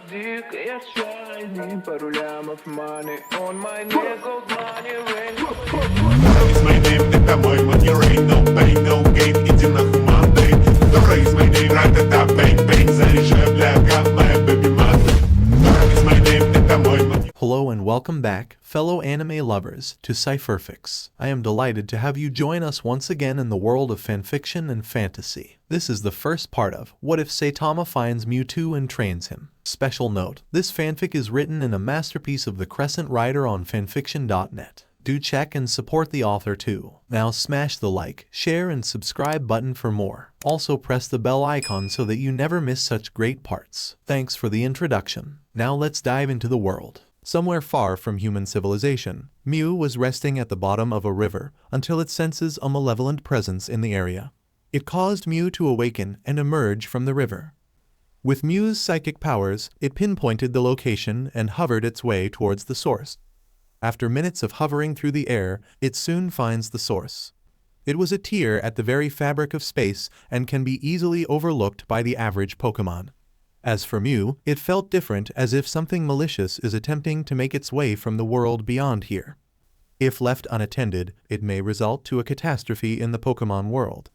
Дикая shiny, пару лямов money on my neck of money rain. It's my name, это мой money rain. No pain, no gain, иди нахуй Monday. Dobra is my name, ра-та-та, bang-bang. Заряжаю, бляга, моя baby mother. It's my name, это мой money. Hello and welcome back, fellow anime lovers, to Cypherfics. I am delighted to have you join us once again in the world of fanfiction and fantasy. This is the first part of What If Saitama Finds Mewtwo and Trains Him. Special note, this fanfic is written in a masterpiece of the Crescent writer on fanfictionnet. Do check and support the author too. Now smash the like, share and subscribe button for more. Also press the bell icon so that you never miss such great parts. Thanks for the introduction. Now let's dive into the world. Somewhere far from human civilization, Mew was resting at the bottom of a river until it senses a malevolent presence in the area. It caused Mew to awaken and emerge from the river. With Mew's psychic powers, it pinpointed the location and hovered its way towards the source. After minutes of hovering through the air, it soon finds the source. It was a tear at the very fabric of space and can be easily overlooked by the average Pokemon. As for Mew, it felt different, as if something malicious is attempting to make its way from the world beyond here. If left unattended, it may result to a catastrophe in the Pokemon world.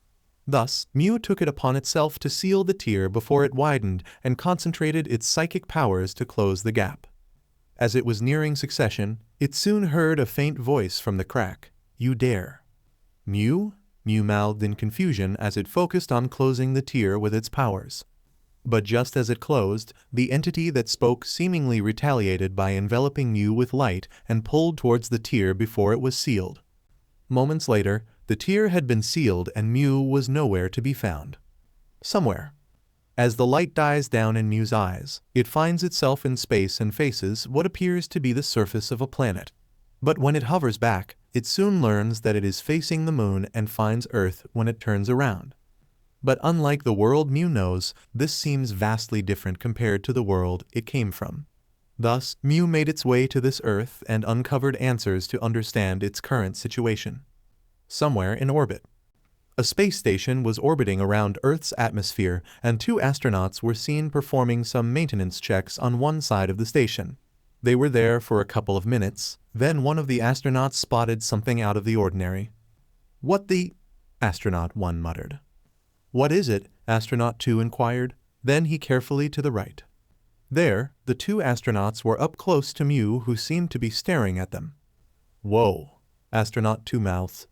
Thus, Mew took it upon itself to seal the tear before it widened and concentrated its psychic powers to close the gap. As it was nearing succession, it soon heard a faint voice from the crack. "You dare." "Mew?" Mew mouthed in confusion as it focused on closing the tear with its powers. But just as it closed, the entity that spoke seemingly retaliated by enveloping Mew with light and pulled towards the tear before it was sealed. Moments later, the tear had been sealed and Mew was nowhere to be found. Somewhere. As the light dies down in Mew's eyes, it finds itself in space and faces what appears to be the surface of a planet. But when it hovers back, it soon learns that it is facing the moon and finds Earth when it turns around. But unlike the world Mew knows, this seems vastly different compared to the world it came from. Thus, Mew made its way to this Earth and uncovered answers to understand its current situation. Somewhere in orbit. A space station was orbiting around Earth's atmosphere, and two astronauts were seen performing some maintenance checks on one side of the station. They were there for a couple of minutes, then one of the astronauts spotted something out of the ordinary. "What the?" Astronaut 1 muttered. "What is it?" Astronaut 2 inquired. Then he carefully to the right. There, the two astronauts were up close to Mew, who seemed to be staring at them. "Whoa," Astronaut 2 mouthed.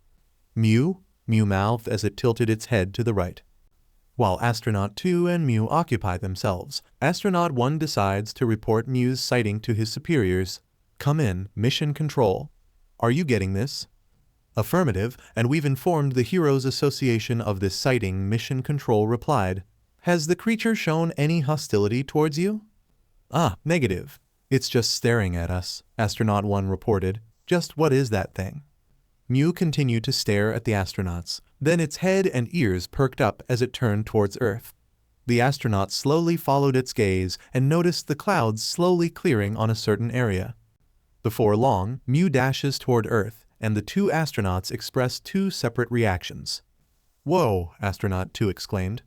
"Mew?" Mew mouthed as it tilted its head to the right. While Astronaut 2 and Mew occupy themselves, Astronaut 1 decides to report Mew's sighting to his superiors. "Come in, Mission Control. Are you getting this?" "Affirmative, and we've informed the Heroes Association of this sighting," Mission Control replied. "Has the creature shown any hostility towards you?" Negative. It's just staring at us," Astronaut 1 reported. "Just what is that thing?" Mew continued to stare at the astronauts. Then its head and ears perked up as it turned towards Earth. The astronauts slowly followed its gaze and noticed the clouds slowly clearing on a certain area. Before long, Mew dashes toward Earth, and the two astronauts expressed two separate reactions. "Whoa," Astronaut 2 exclaimed.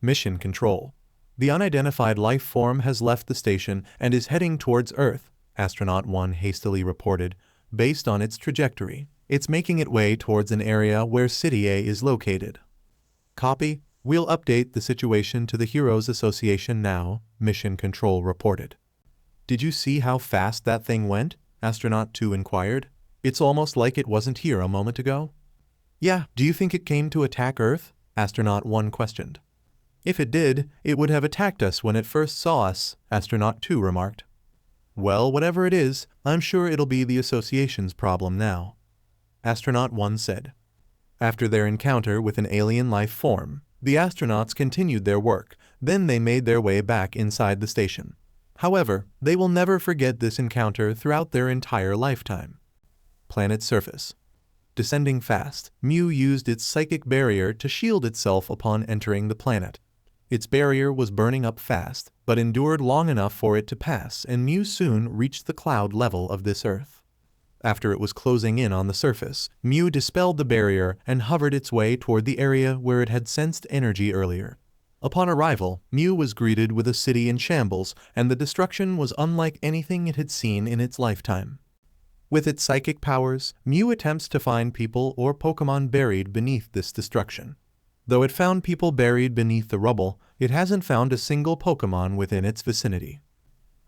"Mission Control. The unidentified life form has left the station and is heading towards Earth," Astronaut 1 hastily reported. "Based on its trajectory, it's making its way towards an area where City A is located." "Copy. We'll update the situation to the Heroes Association now," Mission Control reported. "Did you see how fast that thing went?" Astronaut 2 inquired. "It's almost like it wasn't here a moment ago." "Yeah, do you think it came to attack Earth?" Astronaut 1 questioned. "If it did, it would have attacked us when it first saw us," Astronaut 2 remarked. "Well, whatever it is, I'm sure it'll be the Association's problem now," Astronaut 1 said. After their encounter with an alien life form, the astronauts continued their work, then they made their way back inside the station. However, they will never forget this encounter throughout their entire lifetime. Planet surface. Descending fast, Mew used its psychic barrier to shield itself upon entering the planet. Its barrier was burning up fast, but endured long enough for it to pass, and Mew soon reached the cloud level of this Earth. After it was closing in on the surface, Mew dispelled the barrier and hovered its way toward the area where it had sensed energy earlier. Upon arrival, Mew was greeted with a city in shambles, and the destruction was unlike anything it had seen in its lifetime. With its psychic powers, Mew attempts to find people or Pokemon buried beneath this destruction. Though it found people buried beneath the rubble, it hasn't found a single Pokemon within its vicinity.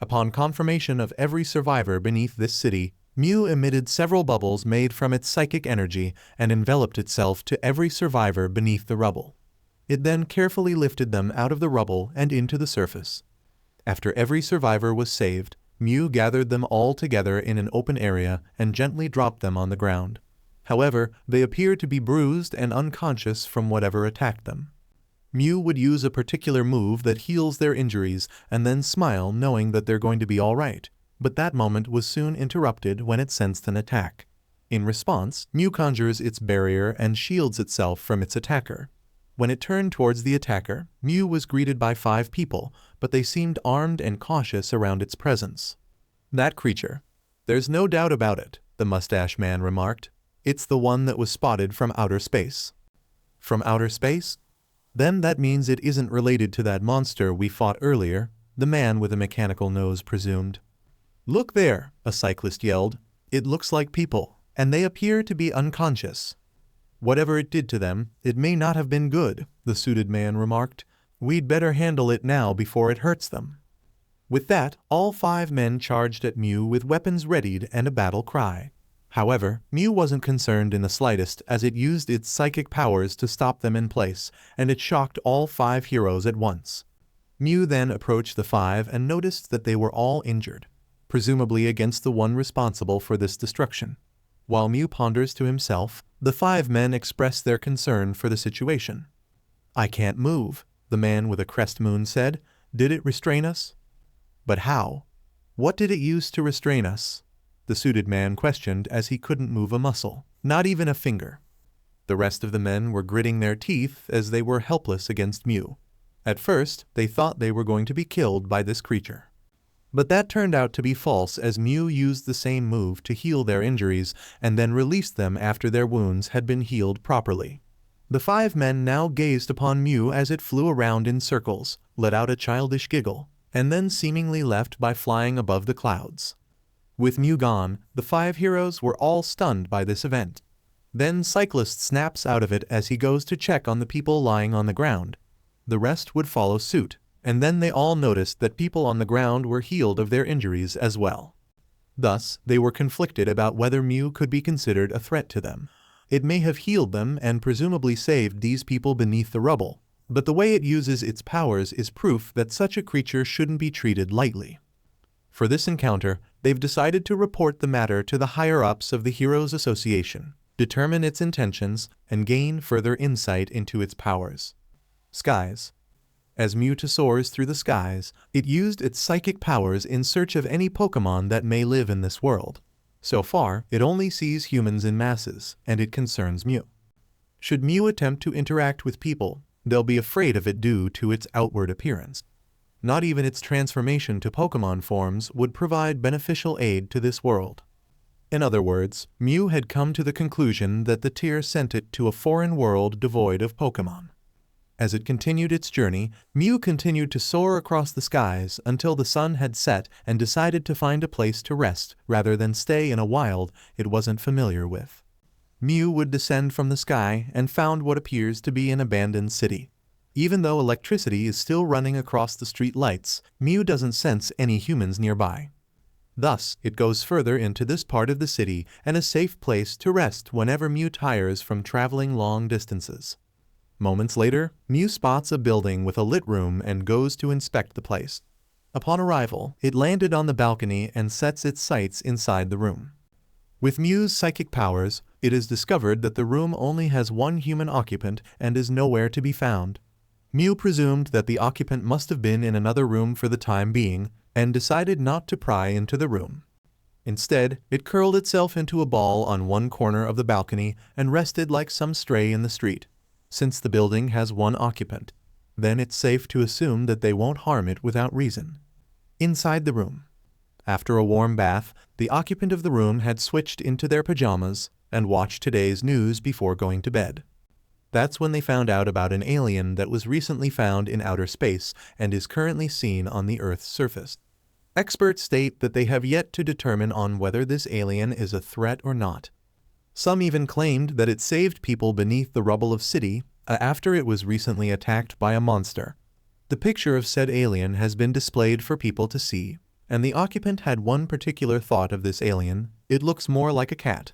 Upon confirmation of every survivor beneath this city, Mew emitted several bubbles made from its psychic energy and enveloped itself to every survivor beneath the rubble. It then carefully lifted them out of the rubble and into the surface. After every survivor was saved, Mew gathered them all together in an open area and gently dropped them on the ground. However, they appear to be bruised and unconscious from whatever attacked them. Mew would use a particular move that heals their injuries and then smile knowing that they're going to be alright, but that moment was soon interrupted when it sensed an attack. In response, Mew conjures its barrier and shields itself from its attacker. When it turned towards the attacker, Mew was greeted by 5 people, but they seemed armed and cautious around its presence. That creature. There's no doubt about it, the mustache man remarked. It's the one that was spotted from outer space. From outer space? Then that means it isn't related to that monster we fought earlier, the man with a mechanical nose presumed. Look there, a cyclist yelled. It looks like people, and they appear to be unconscious. Whatever it did to them, it may not have been good, the suited man remarked. We'd better handle it now before it hurts them. With that, all 5 men charged at Mew with weapons readied and a battle cry. However, Mew wasn't concerned in the slightest as it used its psychic powers to stop them in place, and it shocked all 5 heroes at once. Mew then approached the 5 and noticed that they were all injured, presumably against the one responsible for this destruction. While Mew ponders to himself, the 5 men express their concern for the situation. I can't move, the man with a crest moon said. Did it restrain us? But how? What did it use to restrain us? The suited man questioned as he couldn't move a muscle, not even a finger. The rest of the men were gritting their teeth as they were helpless against Mew. At first, they thought they were going to be killed by this creature. But that turned out to be false as Mew used the same move to heal their injuries and then released them after their wounds had been healed properly. The 5 men now gazed upon Mew as it flew around in circles, let out a childish giggle, and then seemingly left by flying above the clouds. With Mew gone, the 5 heroes were all stunned by this event. Then Cyclist snaps out of it as he goes to check on the people lying on the ground. The rest would follow suit. And then they all noticed that people on the ground were healed of their injuries as well. Thus, they were conflicted about whether Mew could be considered a threat to them. It may have healed them and presumably saved these people beneath the rubble, but the way it uses its powers is proof that such a creature shouldn't be treated lightly. For this encounter, they've decided to report the matter to the higher-ups of the Heroes Association, determine its intentions, and gain further insight into its powers. Skies. As Mewtwo soars through the skies, it used its psychic powers in search of any Pokemon that may live in this world. So far, it only sees humans in masses, and it concerns Mew. Should Mew attempt to interact with people, they'll be afraid of it due to its outward appearance. Not even its transformation to Pokemon forms would provide beneficial aid to this world. In other words, Mew had come to the conclusion that the Tier sent it to a foreign world devoid of Pokemon. As it continued its journey, Mew continued to soar across the skies until the sun had set and decided to find a place to rest rather than stay in a wild it wasn't familiar with. Mew would descend from the sky and found what appears to be an abandoned city. Even though electricity is still running across the street lights, Mew doesn't sense any humans nearby. Thus, it goes further into this part of the city and a safe place to rest whenever Mew tires from traveling long distances. Moments later, Mew spots a building with a lit room and goes to inspect the place. Upon arrival, it landed on the balcony and sets its sights inside the room. With Mew's psychic powers, it is discovered that the room only has one human occupant and is nowhere to be found. Mew presumed that the occupant must have been in another room for the time being, and decided not to pry into the room. Instead, it curled itself into a ball on one corner of the balcony and rested like some stray in the street. Since the building has one occupant, then it's safe to assume that they won't harm it without reason. Inside the room. After a warm bath, the occupant of the room had switched into their pajamas and watched today's news before going to bed. That's when they found out about an alien that was recently found in outer space and is currently seen on the Earth's surface. Experts state that they have yet to determine on whether this alien is a threat or not. Some even claimed that it saved people beneath the rubble of city after it was recently attacked by a monster. The picture of said alien has been displayed for people to see, and the occupant had one particular thought of this alien: it looks more like a cat.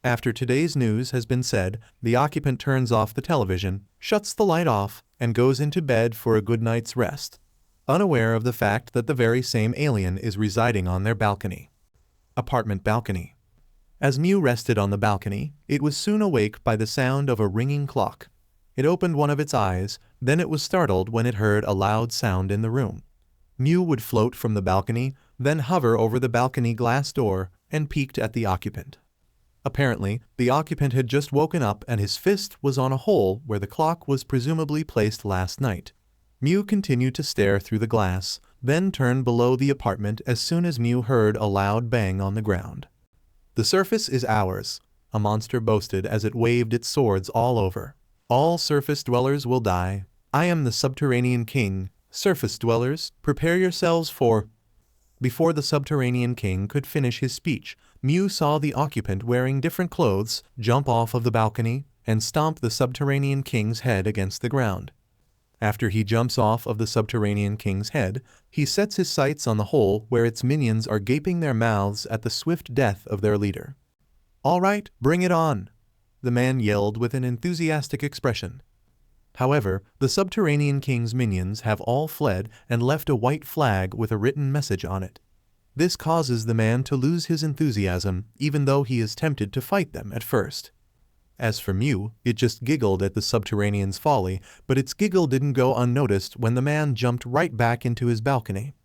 After today's news has been said, the occupant turns off the television, shuts the light off, and goes into bed for a good night's rest, unaware of the fact that the very same alien is residing on their balcony. Apartment balcony. As Mew rested on the balcony, it was soon awake by the sound of a ringing clock. It opened one of its eyes, then it was startled when it heard a loud sound in the room. Mew would float from the balcony, then hover over the balcony glass door, and peeked at the occupant. Apparently, the occupant had just woken up and his fist was on a hole where the clock was presumably placed last night. Mew continued to stare through the glass, then turned below the apartment as soon as Mew heard a loud bang on the ground. "The surface is ours," a monster boasted as it waved its swords all over. "All surface dwellers will die. I am the subterranean king. Surface dwellers, prepare yourselves for..." Before the subterranean king could finish his speech, Mew saw the occupant wearing different clothes jump off of the balcony and stomp the subterranean king's head against the ground. After he jumps off of the subterranean king's head, he sets his sights on the hole where its minions are gaping their mouths at the swift death of their leader. "All right, bring it on," the man yelled with an enthusiastic expression. However, the subterranean king's minions have all fled and left a white flag with a written message on it. This causes the man to lose his enthusiasm, even though he is tempted to fight them at first. As for Mew, it just giggled at the subterranean's folly, but its giggle didn't go unnoticed when the man jumped right back into his balcony.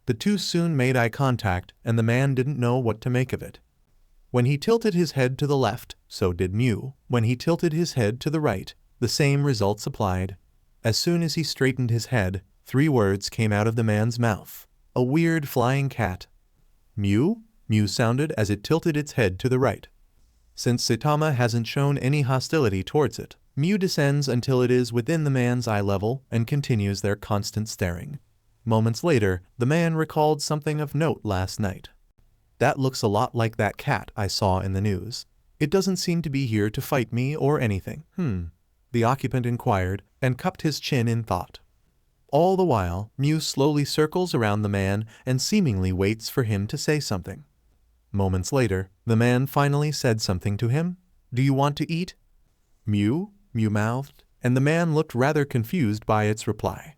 The two soon made eye contact, and the man didn't know what to make of it. When he tilted his head to the left, so did Mew. When he tilted his head to the right, the same results applied. As soon as he straightened his head, 3 words came out of the man's mouth: "A weird flying cat." "Mew?" Mew sounded as it tilted its head to the right. Since Saitama hasn't shown any hostility towards it, Mew descends until it is within the man's eye level and continues their constant staring. Moments later, the man recalled something of note last night. "That looks a lot like that cat I saw in the news. It doesn't seem to be here to fight me or anything." The occupant inquired and cupped his chin in thought. All the while, Mew slowly circles around the man and seemingly waits for him to say something. Moments later, the man finally said something to him. "Do you want to eat?" "Mew?" Mew mouthed, and the man looked rather confused by its reply.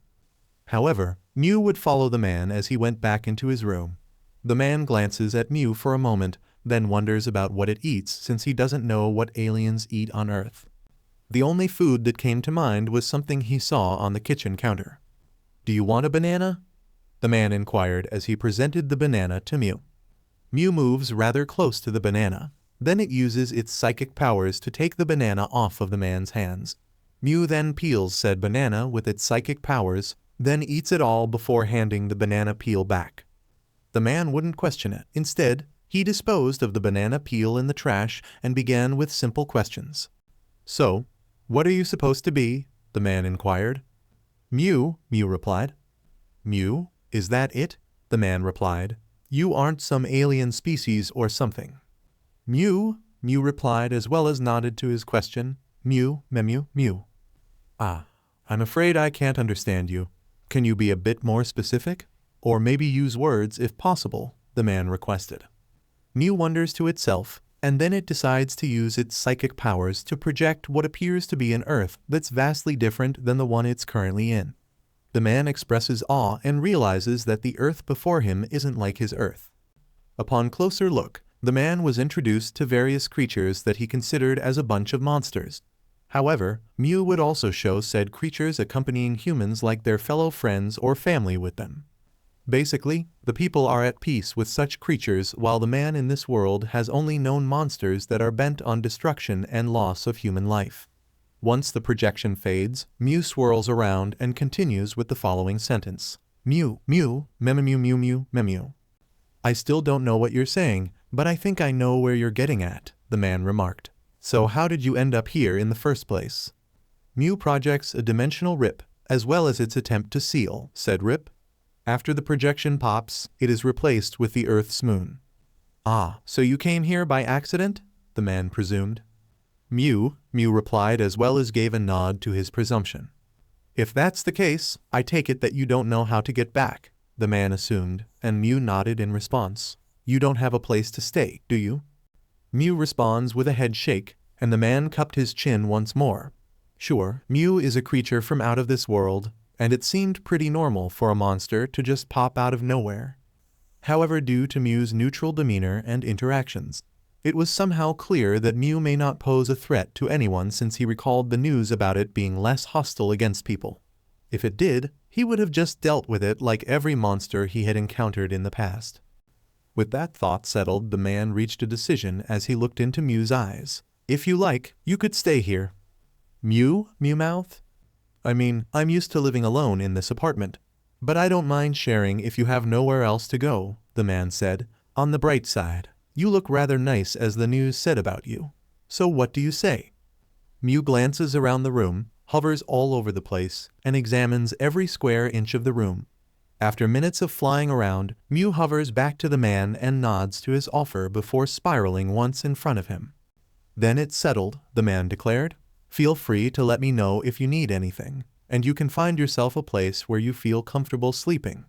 However, Mew would follow the man as he went back into his room. The man glances at Mew for a moment, then wonders about what it eats since he doesn't know what aliens eat on Earth. The only food that came to mind was something he saw on the kitchen counter. "Do you want a banana?" the man inquired as he presented the banana to Mew. Mew moves rather close to the banana. Then it uses its psychic powers to take the banana off of the man's hands. Mew then peels said banana with its psychic powers, then eats it all before handing the banana peel back. The man wouldn't question it. Instead, he disposed of the banana peel in the trash and began with simple questions. "So, what are you supposed to be?" the man inquired. "Mew," Mew replied. "Mew? Is that it?" the man replied. "You aren't some alien species or something." "Mew," Mew replied as well as nodded to his question. "Mew, Mew, Mew." "Ah, I'm afraid I can't understand you. Can you be a bit more specific? Or maybe use words if possible," the man requested. Mew wonders to itself, and then it decides to use its psychic powers to project what appears to be an Earth that's vastly different than the one it's currently in. The man expresses awe and realizes that the Earth before him isn't like his Earth. Upon closer look, the man was introduced to various creatures that he considered as a bunch of monsters. However, Mew would also show said creatures accompanying humans like their fellow friends or family with them. Basically, the people are at peace with such creatures while the man in this world has only known monsters that are bent on destruction and loss of human life. Once the projection fades, Mew swirls around and continues with the following sentence. "Mew, Mew, Mew, Mew, Mew, Mew, Mew. I still don't know what you're saying, but I think I know where you're getting at," the man remarked. "So how did you end up here in the first place?" Mew projects a dimensional rip, as well as its attempt to seal said rip. After the projection pops, it is replaced with the Earth's moon. Ah, so you came here by accident? The man presumed. Mew replied, as well as gave a nod to his presumption. If that's the case, I take it that you don't know how to get back, the man assumed, and Mew nodded in response. You don't have a place to stay, do you? Mew responds with a head shake, and the man cupped his chin once more. Sure, Mew is a creature from out of this world, and it seemed pretty normal for a monster to just pop out of nowhere. However, due to Mew's neutral demeanor and interactions, it was somehow clear that Mew may not pose a threat to anyone, since he recalled the news about it being less hostile against people. If it did, he would have just dealt with it like every monster he had encountered in the past. With that thought settled, the man reached a decision as he looked into Mew's eyes. If you like, you could stay here. Mew mouthed. I mean, I'm used to living alone in this apartment, but I don't mind sharing if you have nowhere else to go, the man said. On the bright side, you look rather nice as the news said about you. So what do you say? Mew glances around the room, hovers all over the place, and examines every square inch of the room. After minutes of flying around, Mew hovers back to the man and nods to his offer before spiraling once in front of him. Then it's settled, the man declared. Feel free to let me know if you need anything, and you can find yourself a place where you feel comfortable sleeping.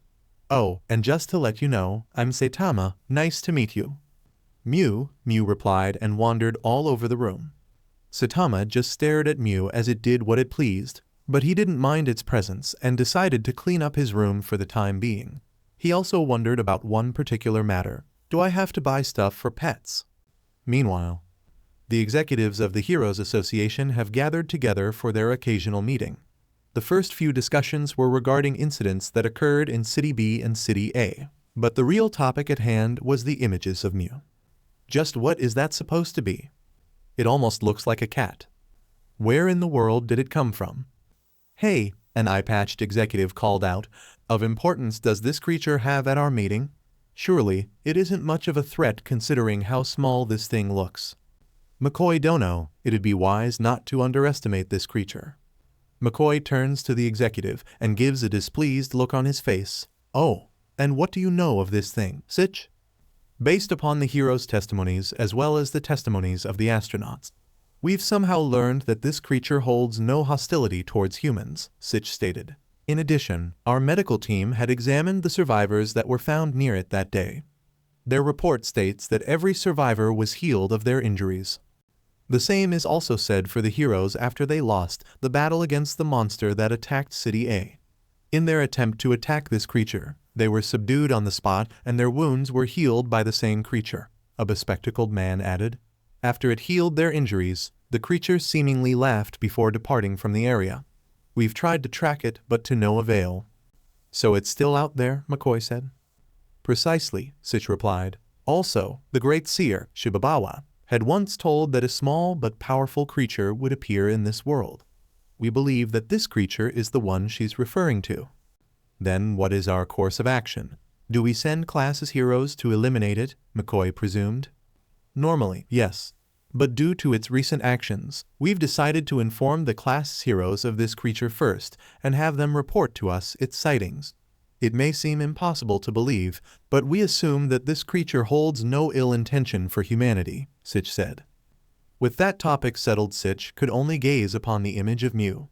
Oh, and just to let you know, I'm Saitama, nice to meet you. Mew replied and wandered all over the room. Saitama just stared at Mew as it did what it pleased, but he didn't mind its presence and decided to clean up his room for the time being. He also wondered about one particular matter. Do I have to buy stuff for pets? Meanwhile, the executives of the Heroes Association have gathered together for their occasional meeting. The first few discussions were regarding incidents that occurred in City B and City A, but the real topic at hand was the images of Mew. Just what is that supposed to be? It almost looks like a cat. Where in the world did it come from? Hey, an eye-patched executive called out, of importance does this creature have at our meeting? Surely, it isn't much of a threat considering how small this thing looks. McCoy don't know, it'd be wise not to underestimate this creature. McCoy turns to the executive and gives a displeased look on his face. Oh, and what do you know of this thing, Sitch? Based upon the heroes' testimonies as well as the testimonies of the astronauts, we've somehow learned that this creature holds no hostility towards humans, Sitch stated. In addition, our medical team had examined the survivors that were found near it that day. Their report states that every survivor was healed of their injuries. The same is also said for the heroes after they lost the battle against the monster that attacked City A. In their attempt to attack this creature, they were subdued on the spot and their wounds were healed by the same creature, a bespectacled man added. After it healed their injuries, the creature seemingly laughed before departing from the area. We've tried to track it, but to no avail. So it's still out there, McCoy said. Precisely, Sitch replied. Also, the great seer, Shibabawa, had once told that a small but powerful creature would appear in this world. We believe that this creature is the one she's referring to. Then what is our course of action? Do we send class as heroes to eliminate it? McCoy presumed. Normally, yes. But due to its recent actions, we've decided to inform the class heroes of this creature first and have them report to us its sightings. It may seem impossible to believe, but we assume that this creature holds no ill intention for humanity, Sitch said. With that topic settled, Sitch could only gaze upon the image of Mew.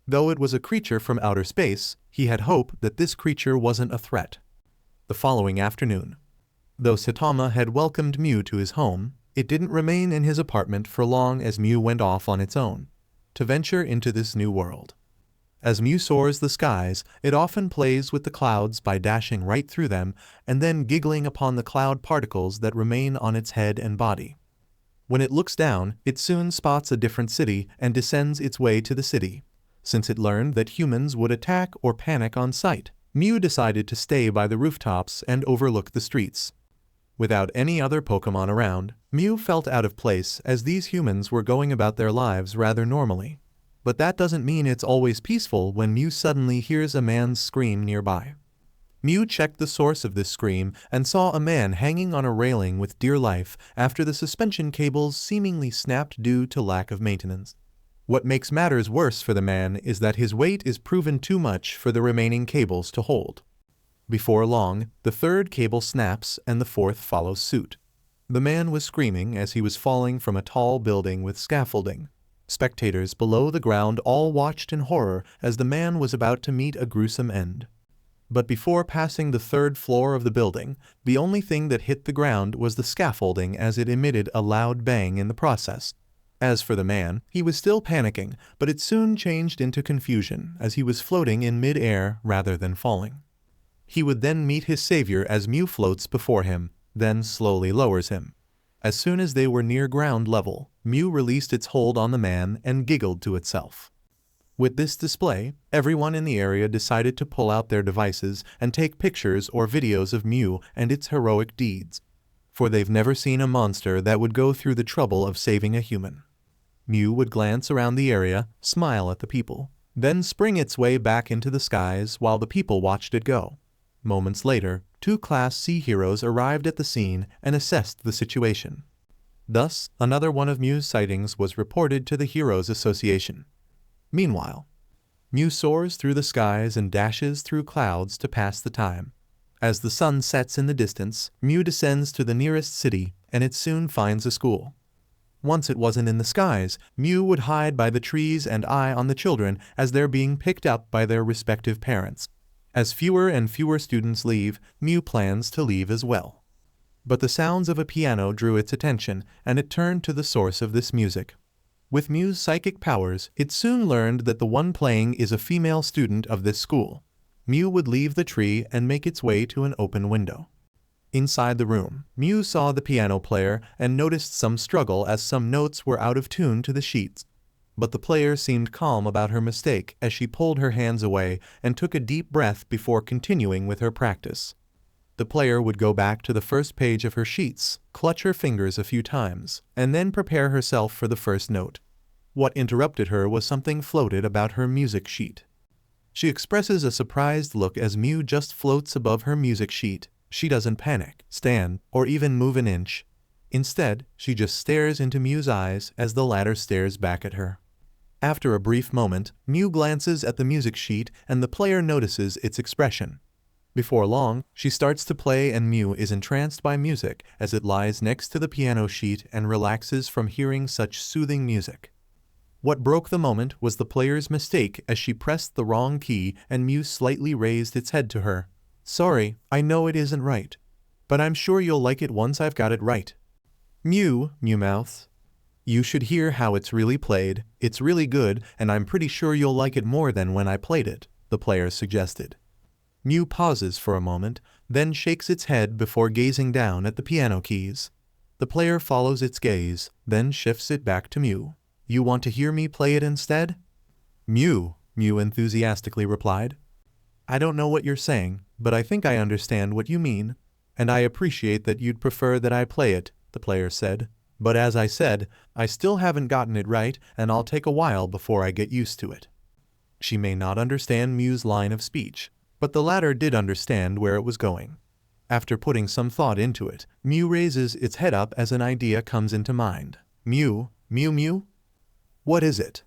Though it was a creature from outer space, he had hope that this creature wasn't a threat. The following afternoon, though Saitama had welcomed Mew to his home, it didn't remain in his apartment for long as Mew went off on its own, to venture into this new world. As Mew soars the skies, it often plays with the clouds by dashing right through them and then giggling upon the cloud particles that remain on its head and body. When it looks down, it soon spots a different city and descends its way to the city. Since it learned that humans would attack or panic on sight, Mew decided to stay by the rooftops and overlook the streets. Without any other Pokemon around, Mew felt out of place as these humans were going about their lives rather normally. But that doesn't mean it's always peaceful when Mew suddenly hears a man's scream nearby. Mew checked the source of this scream and saw a man hanging on a railing with dear life after the suspension cables seemingly snapped due to lack of maintenance. What makes matters worse for the man is that his weight is proven too much for the remaining cables to hold. Before long, the third cable snaps and the fourth follows suit. The man was screaming as he was falling from a tall building with scaffolding. Spectators below the ground all watched in horror as the man was about to meet a gruesome end. But before passing the third floor of the building, the only thing that hit the ground was the scaffolding as it emitted a loud bang in the process. As for the man, he was still panicking, but it soon changed into confusion as he was floating in mid-air rather than falling. He would then meet his savior as Mew floats before him, then slowly lowers him. As soon as they were near ground level, Mew released its hold on the man and giggled to itself. With this display, everyone in the area decided to pull out their devices and take pictures or videos of Mew and its heroic deeds. For they've never seen a monster that would go through the trouble of saving a human. Mew would glance around the area, smile at the people, then spring its way back into the skies while the people watched it go. Moments later, 2 Class C heroes arrived at the scene and assessed the situation. Thus, another one of Mew's sightings was reported to the Heroes Association. Meanwhile, Mew soars through the skies and dashes through clouds to pass the time. As the sun sets in the distance, Mew descends to the nearest city, and it soon finds a school. Once it wasn't in the skies, Mew would hide by the trees and eye on the children as they're being picked up by their respective parents. As fewer and fewer students leave, Mew plans to leave as well. But the sounds of a piano drew its attention, and it turned to the source of this music. With Mew's psychic powers, it soon learned that the one playing is a female student of this school. Mew would leave the tree and make its way to an open window. Inside the room, Mew saw the piano player and noticed some struggle as some notes were out of tune to the sheets. But the player seemed calm about her mistake as she pulled her hands away and took a deep breath before continuing with her practice. The player would go back to the first page of her sheets, clutch her fingers a few times, and then prepare herself for the first note. What interrupted her was something floated about her music sheet. She expresses a surprised look as Mew just floats above her music sheet. She doesn't panic, stand, or even move an inch. Instead, she just stares into Mew's eyes as the latter stares back at her. After a brief moment, Mew glances at the music sheet and the player notices its expression. Before long, she starts to play and Mew is entranced by music as it lies next to the piano sheet and relaxes from hearing such soothing music. What broke the moment was the player's mistake as she pressed the wrong key and Mew slightly raised its head to her. "Sorry, I know it isn't right. But I'm sure you'll like it once I've got it right." "Mew," Mew mouths. "You should hear how it's really played. It's really good, and I'm pretty sure you'll like it more than when I played it," the player suggested. Mew pauses for a moment, then shakes its head before gazing down at the piano keys. The player follows its gaze, then shifts it back to Mew. "You want to hear me play it instead?" "Mew," Mew enthusiastically replied. "I don't know what you're saying, but I think I understand what you mean, and I appreciate that you'd prefer that I play it," the player said. "But as I said, I still haven't gotten it right, and I'll take a while before I get used to it." She may not understand Mew's line of speech, but the latter did understand where it was going. After putting some thought into it, Mew raises its head up as an idea comes into mind. "Mew, Mew Mew? What is it?"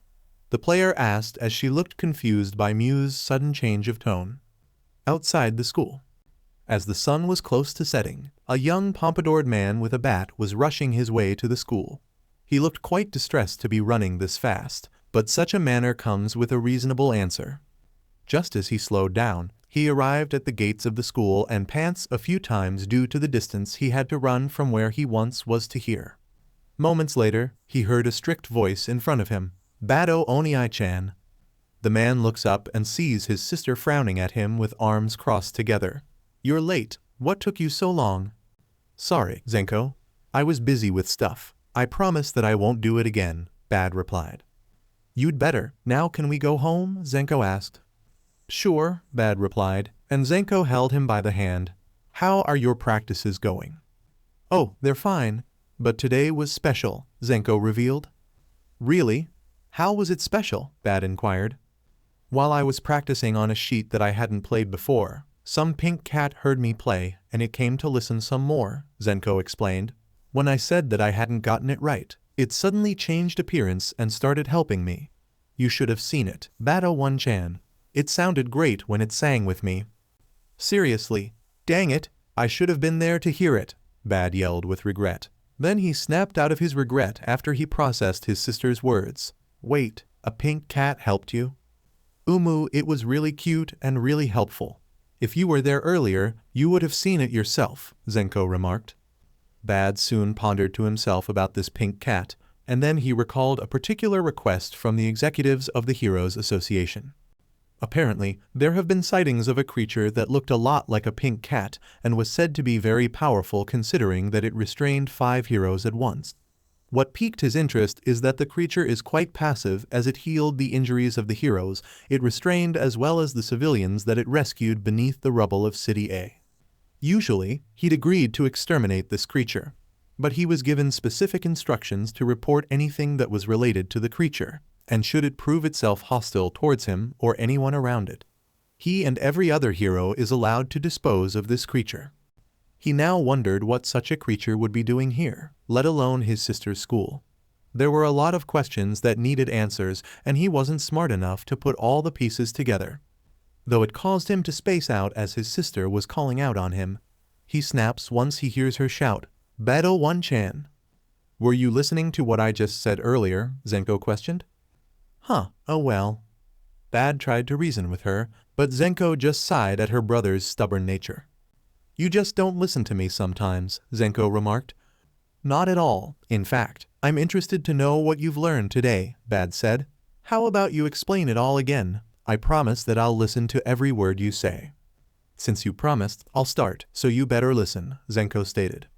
the player asked as she looked confused by Mew's sudden change of tone. Outside the school, as the sun was close to setting, a young pompadoured man with a bat was rushing his way to the school. He looked quite distressed to be running this fast, but such a manner comes with a reasonable answer. Just as he slowed down, he arrived at the gates of the school and pants a few times due to the distance he had to run from where he once was to here. Moments later, he heard a strict voice in front of him. "Bado Onii-chan." The man looks up and sees his sister frowning at him with arms crossed together. "You're late. What took you so long?" "Sorry, Zenko. I was busy with stuff. I promise that I won't do it again," Bad replied. "You'd better. Now can we go home?" Zenko asked. "Sure," Bad replied, and Zenko held him by the hand. "How are your practices going?" "Oh, they're fine. But today was special," Zenko revealed. "Really? How was it special?" Bad inquired. "While I was practicing on a sheet that I hadn't played before, some pink cat heard me play, and it came to listen some more," Zenko explained. "When I said that I hadn't gotten it right, it suddenly changed appearance and started helping me. You should have seen it. Bado One-chan. It sounded great when it sang with me. Seriously. Dang it, I should have been there to hear it, Bad yelled with regret. Then he snapped out of his regret after he processed his sister's words. Wait, a pink cat helped you? It was really cute and really helpful. If you were there earlier, you would have seen it yourself, Zenko remarked. Bad soon pondered to himself about this pink cat, and then he recalled a particular request from the executives of the Heroes Association. Apparently, there have been sightings of a creature that looked a lot like a pink cat and was said to be very powerful considering that it restrained 5 heroes at once. What piqued his interest is that the creature is quite passive as it healed the injuries of the heroes it restrained as well as the civilians that it rescued beneath the rubble of City A. Usually, he'd agreed to exterminate this creature, but he was given specific instructions to report anything that was related to the creature, and should it prove itself hostile towards him or anyone around it, he and every other hero is allowed to dispose of this creature. He now wondered what such a creature would be doing here, let alone his sister's school. There were a lot of questions that needed answers, and he wasn't smart enough to put all the pieces together. Though it caused him to space out as his sister was calling out on him. He snaps once he hears her shout, Bado One-chan. Were you listening to what I just said earlier? Zenko questioned. Oh well. Bad tried to reason with her, but Zenko just sighed at her brother's stubborn nature. You just don't listen to me sometimes, Zenko remarked. Not at all. In fact, I'm interested to know what you've learned today, Bad said. How about you explain it all again? I promise that I'll listen to every word you say. Since you promised, I'll start, so you better listen, Zenko stated.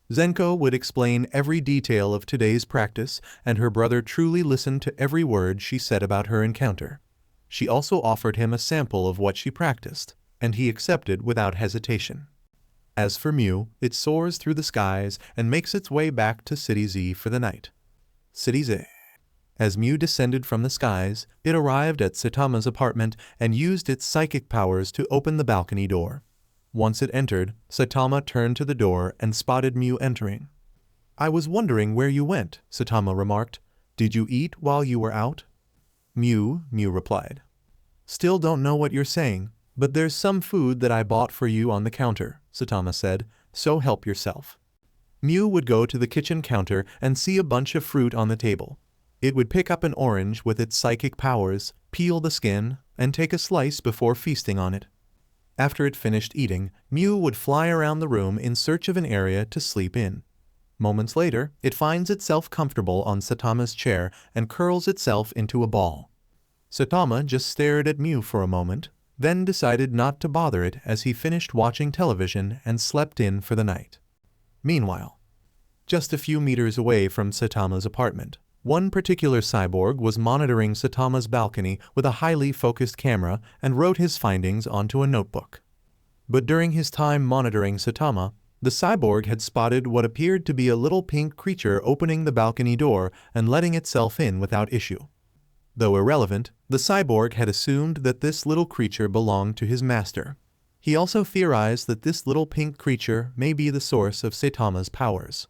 Zenko would explain every detail of today's practice, and her brother truly listened to every word she said about her encounter. She also offered him a sample of what she practiced, and he accepted without hesitation. As for Mew, it soars through the skies and makes its way back to City Z for the night. City Z. As Mew descended from the skies, it arrived at Saitama's apartment and used its psychic powers to open the balcony door. Once it entered, Saitama turned to the door and spotted Mew entering. I was wondering where you went, Saitama remarked. Did you eat while you were out? Mew replied. Still don't know what you're saying, but there's some food that I bought for you on the counter, Saitama said, so help yourself. Mew would go to the kitchen counter and see a bunch of fruit on the table. It would pick up an orange with its psychic powers, peel the skin, and take a slice before feasting on it. After it finished eating, Mew would fly around the room in search of an area to sleep in. Moments later, it finds itself comfortable on Saitama's chair and curls itself into a ball. Saitama just stared at Mew for a moment, then decided not to bother it as he finished watching television and slept in for the night. Meanwhile, just a few meters away from Saitama's apartment, one particular cyborg was monitoring Saitama's balcony with a highly focused camera and wrote his findings onto a notebook. But during his time monitoring Saitama, the cyborg had spotted what appeared to be a little pink creature opening the balcony door and letting itself in without issue. Though irrelevant, the cyborg had assumed that this little creature belonged to his master. He also theorized that this little pink creature may be the source of Saitama's powers.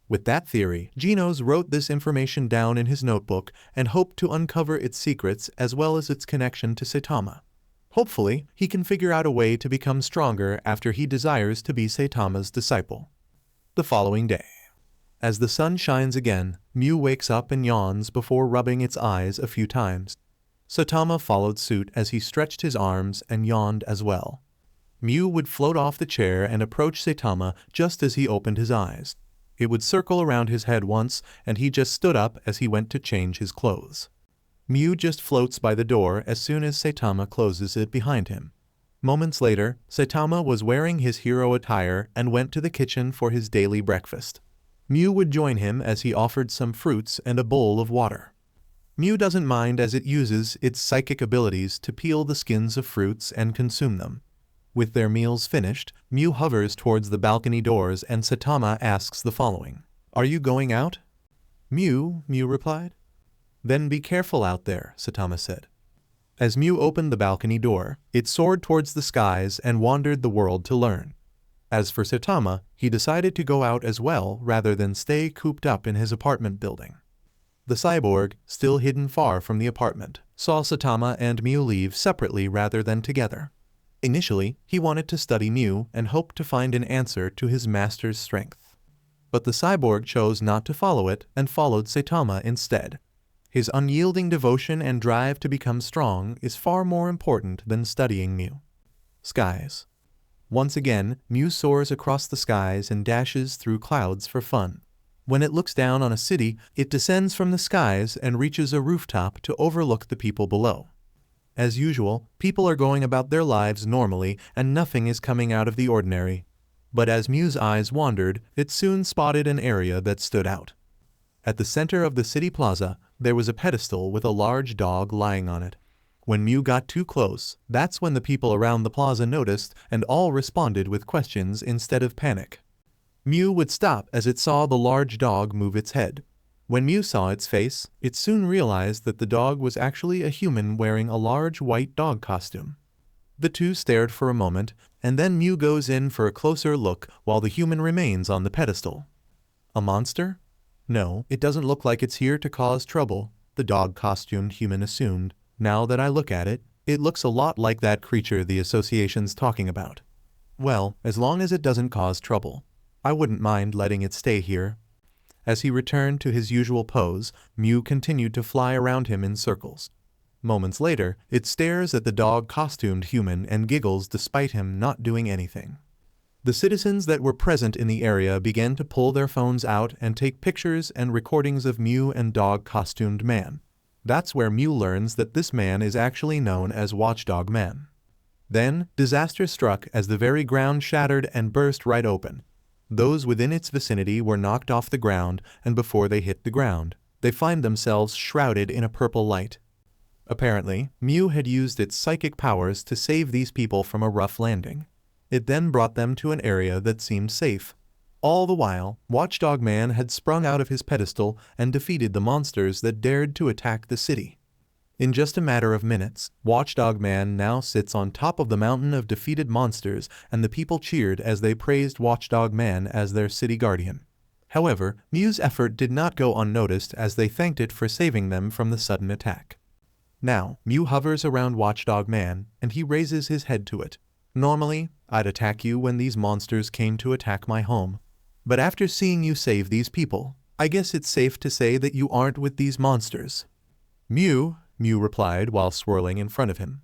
With that theory, Genos wrote this information down in his notebook and hoped to uncover its secrets as well as its connection to Saitama. Hopefully, he can figure out a way to become stronger after he desires to be Saitama's disciple. The following day. As the sun shines again, Mew wakes up and yawns before rubbing its eyes a few times. Saitama followed suit as he stretched his arms and yawned as well. Mew would float off the chair and approach Saitama just as he opened his eyes. It would circle around his head once, and he just stood up as he went to change his clothes. Mew just floats by the door as soon as Saitama closes it behind him. Moments later, Saitama was wearing his hero attire and went to the kitchen for his daily breakfast. Mew would join him as he offered some fruits and a bowl of water. Mew doesn't mind as it uses its psychic abilities to peel the skins of fruits and consume them. With their meals finished, Mew hovers towards the balcony doors and Saitama asks the following. Are you going out? Mew replied. Then be careful out there, Saitama said. As Mew opened the balcony door, it soared towards the skies and wandered the world to learn. As for Saitama, he decided to go out as well rather than stay cooped up in his apartment building. The cyborg, still hidden far from the apartment, saw Saitama and Mew leave separately rather than together. Initially, he wanted to study Mew and hoped to find an answer to his master's strength. But the cyborg chose not to follow it and followed Saitama instead. His unyielding devotion and drive to become strong is far more important than studying Mew. Skies. Once again, Mew soars across the skies and dashes through clouds for fun. When it looks down on a city, it descends from the skies and reaches a rooftop to overlook the people below. As usual, people are going about their lives normally and nothing is coming out of the ordinary. But as Mew's eyes wandered, it soon spotted an area that stood out. At the center of the city plaza, there was a pedestal with a large dog lying on it. When Mew got too close, that's when the people around the plaza noticed and all responded with questions instead of panic. Mew would stop as it saw the large dog move its head. When Mew saw its face, it soon realized that the dog was actually a human wearing a large white dog costume. The two stared for a moment, and then Mew goes in for a closer look while the human remains on the pedestal. A monster? No, it doesn't look like it's here to cause trouble, the dog-costumed human assumed. Now that I look at it, it looks a lot like that creature the association's talking about. Well, as long as it doesn't cause trouble, I wouldn't mind letting it stay here. As he returned to his usual pose, Mew continued to fly around him in circles. Moments later, it stares at the dog-costumed human and giggles despite him not doing anything. The citizens that were present in the area began to pull their phones out and take pictures and recordings of Mew and dog-costumed man. That's where Mew learns that this man is actually known as Watchdog Man. Then, disaster struck as the very ground shattered and burst right open. Those within its vicinity were knocked off the ground, and before they hit the ground, they find themselves shrouded in a purple light. Apparently, Mew had used its psychic powers to save these people from a rough landing. It then brought them to an area that seemed safe. All the while, Watchdog Man had sprung out of his pedestal and defeated the monsters that dared to attack the city. In just a matter of minutes, Watchdog Man now sits on top of the mountain of defeated monsters, and the people cheered as they praised Watchdog Man as their city guardian. However, Mew's effort did not go unnoticed as they thanked it for saving them from the sudden attack. Now, Mew hovers around Watchdog Man, and he raises his head to it. Normally, I'd attack you when these monsters came to attack my home. But after seeing you save these people, I guess it's safe to say that you aren't with these monsters. Mew replied while swirling in front of him.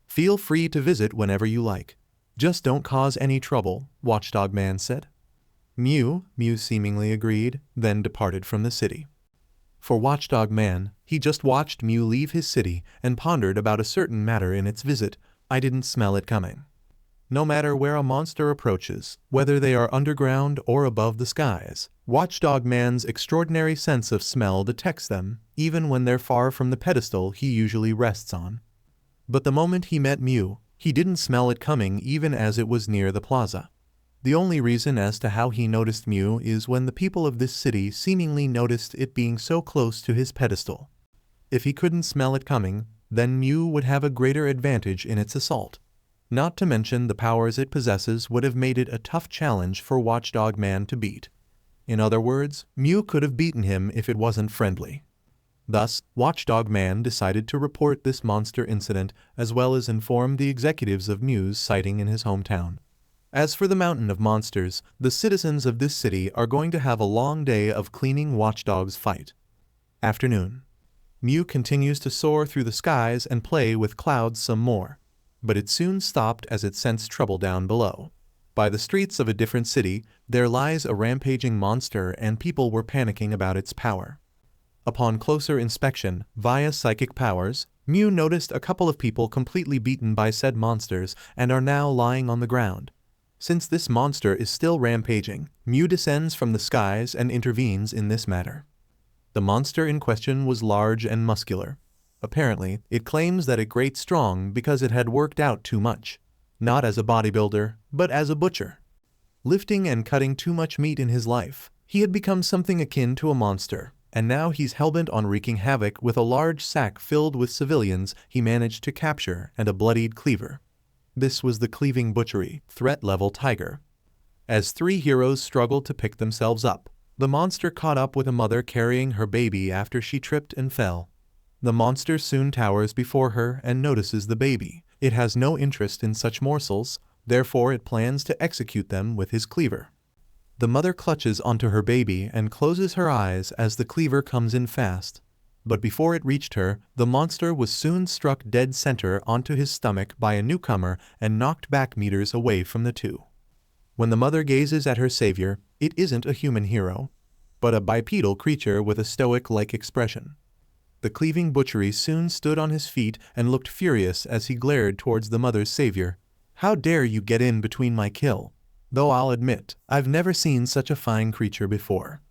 Feel free to visit whenever you like. Just don't cause any trouble, Watchdog Man said. Mew seemingly agreed, then departed from the city. For Watchdog Man, he just watched Mew leave his city and pondered about a certain matter in its visit. I didn't smell it coming. No matter where a monster approaches, whether they are underground or above the skies, Watchdog Man's extraordinary sense of smell detects them, even when they're far from the pedestal he usually rests on. But the moment he met Mew, he didn't smell it coming even as it was near the plaza. The only reason as to how he noticed Mew is when the people of this city seemingly noticed it being so close to his pedestal. If he couldn't smell it coming, then Mew would have a greater advantage in its assault. Not to mention the powers it possesses would have made it a tough challenge for Watchdog Man to beat. In other words, Mew could have beaten him if it wasn't friendly. Thus, Watchdog Man decided to report this monster incident as well as inform the executives of Mew's sighting in his hometown. As for the mountain of monsters, the citizens of this city are going to have a long day of cleaning Watchdog's fight. Afternoon. Mew continues to soar through the skies and play with clouds some more. But it soon stopped as it sensed trouble down below. By the streets of a different city, there lies a rampaging monster and people were panicking about its power. Upon closer inspection, via psychic powers, Mew noticed a couple of people completely beaten by said monsters and are now lying on the ground. Since this monster is still rampaging, Mew descends from the skies and intervenes in this matter. The monster in question was large and muscular. Apparently, it claims that it great strong because it had worked out too much. Not as a bodybuilder, but as a butcher. Lifting and cutting too much meat in his life, he had become something akin to a monster, and now he's hellbent on wreaking havoc with a large sack filled with civilians he managed to capture and a bloodied cleaver. This was the Cleaving Butchery, threat level tiger. As three heroes struggled to pick themselves up, The monster caught up with a mother carrying her baby after she tripped and fell. The monster soon towers before her and notices the baby. It has no interest in such morsels, therefore it plans to execute them with his cleaver. The mother clutches onto her baby and closes her eyes as the cleaver comes in fast. But before it reached her, the monster was soon struck dead center onto his stomach by a newcomer and knocked back meters away from the two. When the mother gazes at her savior, it isn't a human hero, but a bipedal creature with a stoic-like expression. The cleaving butchery soon stood on his feet and looked furious as he glared towards the mother's savior. "How dare you get in between my kill? Though I'll admit, I've never seen such a fine creature before."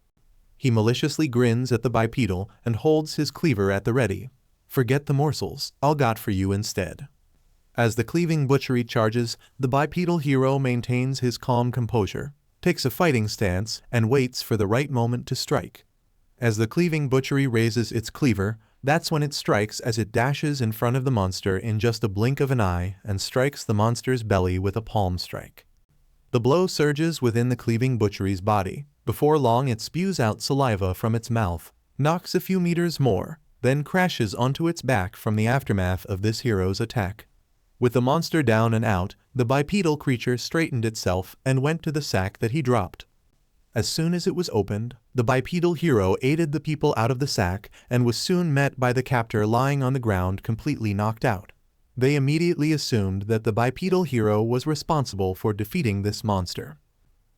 He maliciously grins at the bipedal and holds his cleaver at the ready. "Forget the morsels, I'll got for you instead." As the cleaving butchery charges, the bipedal hero maintains his calm composure, takes a fighting stance, and waits for the right moment to strike. As the cleaving butchery raises its cleaver, that's when it strikes as it dashes in front of the monster in just a blink of an eye and strikes the monster's belly with a palm strike. The blow surges within the cleaving butchery's body. Before long it spews out saliva from its mouth, knocks a few meters more, then crashes onto its back from the aftermath of this hero's attack. With the monster down and out, the bipedal creature straightened itself and went to the sack that he dropped. As soon as it was opened, the bipedal hero aided the people out of the sack and was soon met by the captor lying on the ground completely knocked out. They immediately assumed that the bipedal hero was responsible for defeating this monster.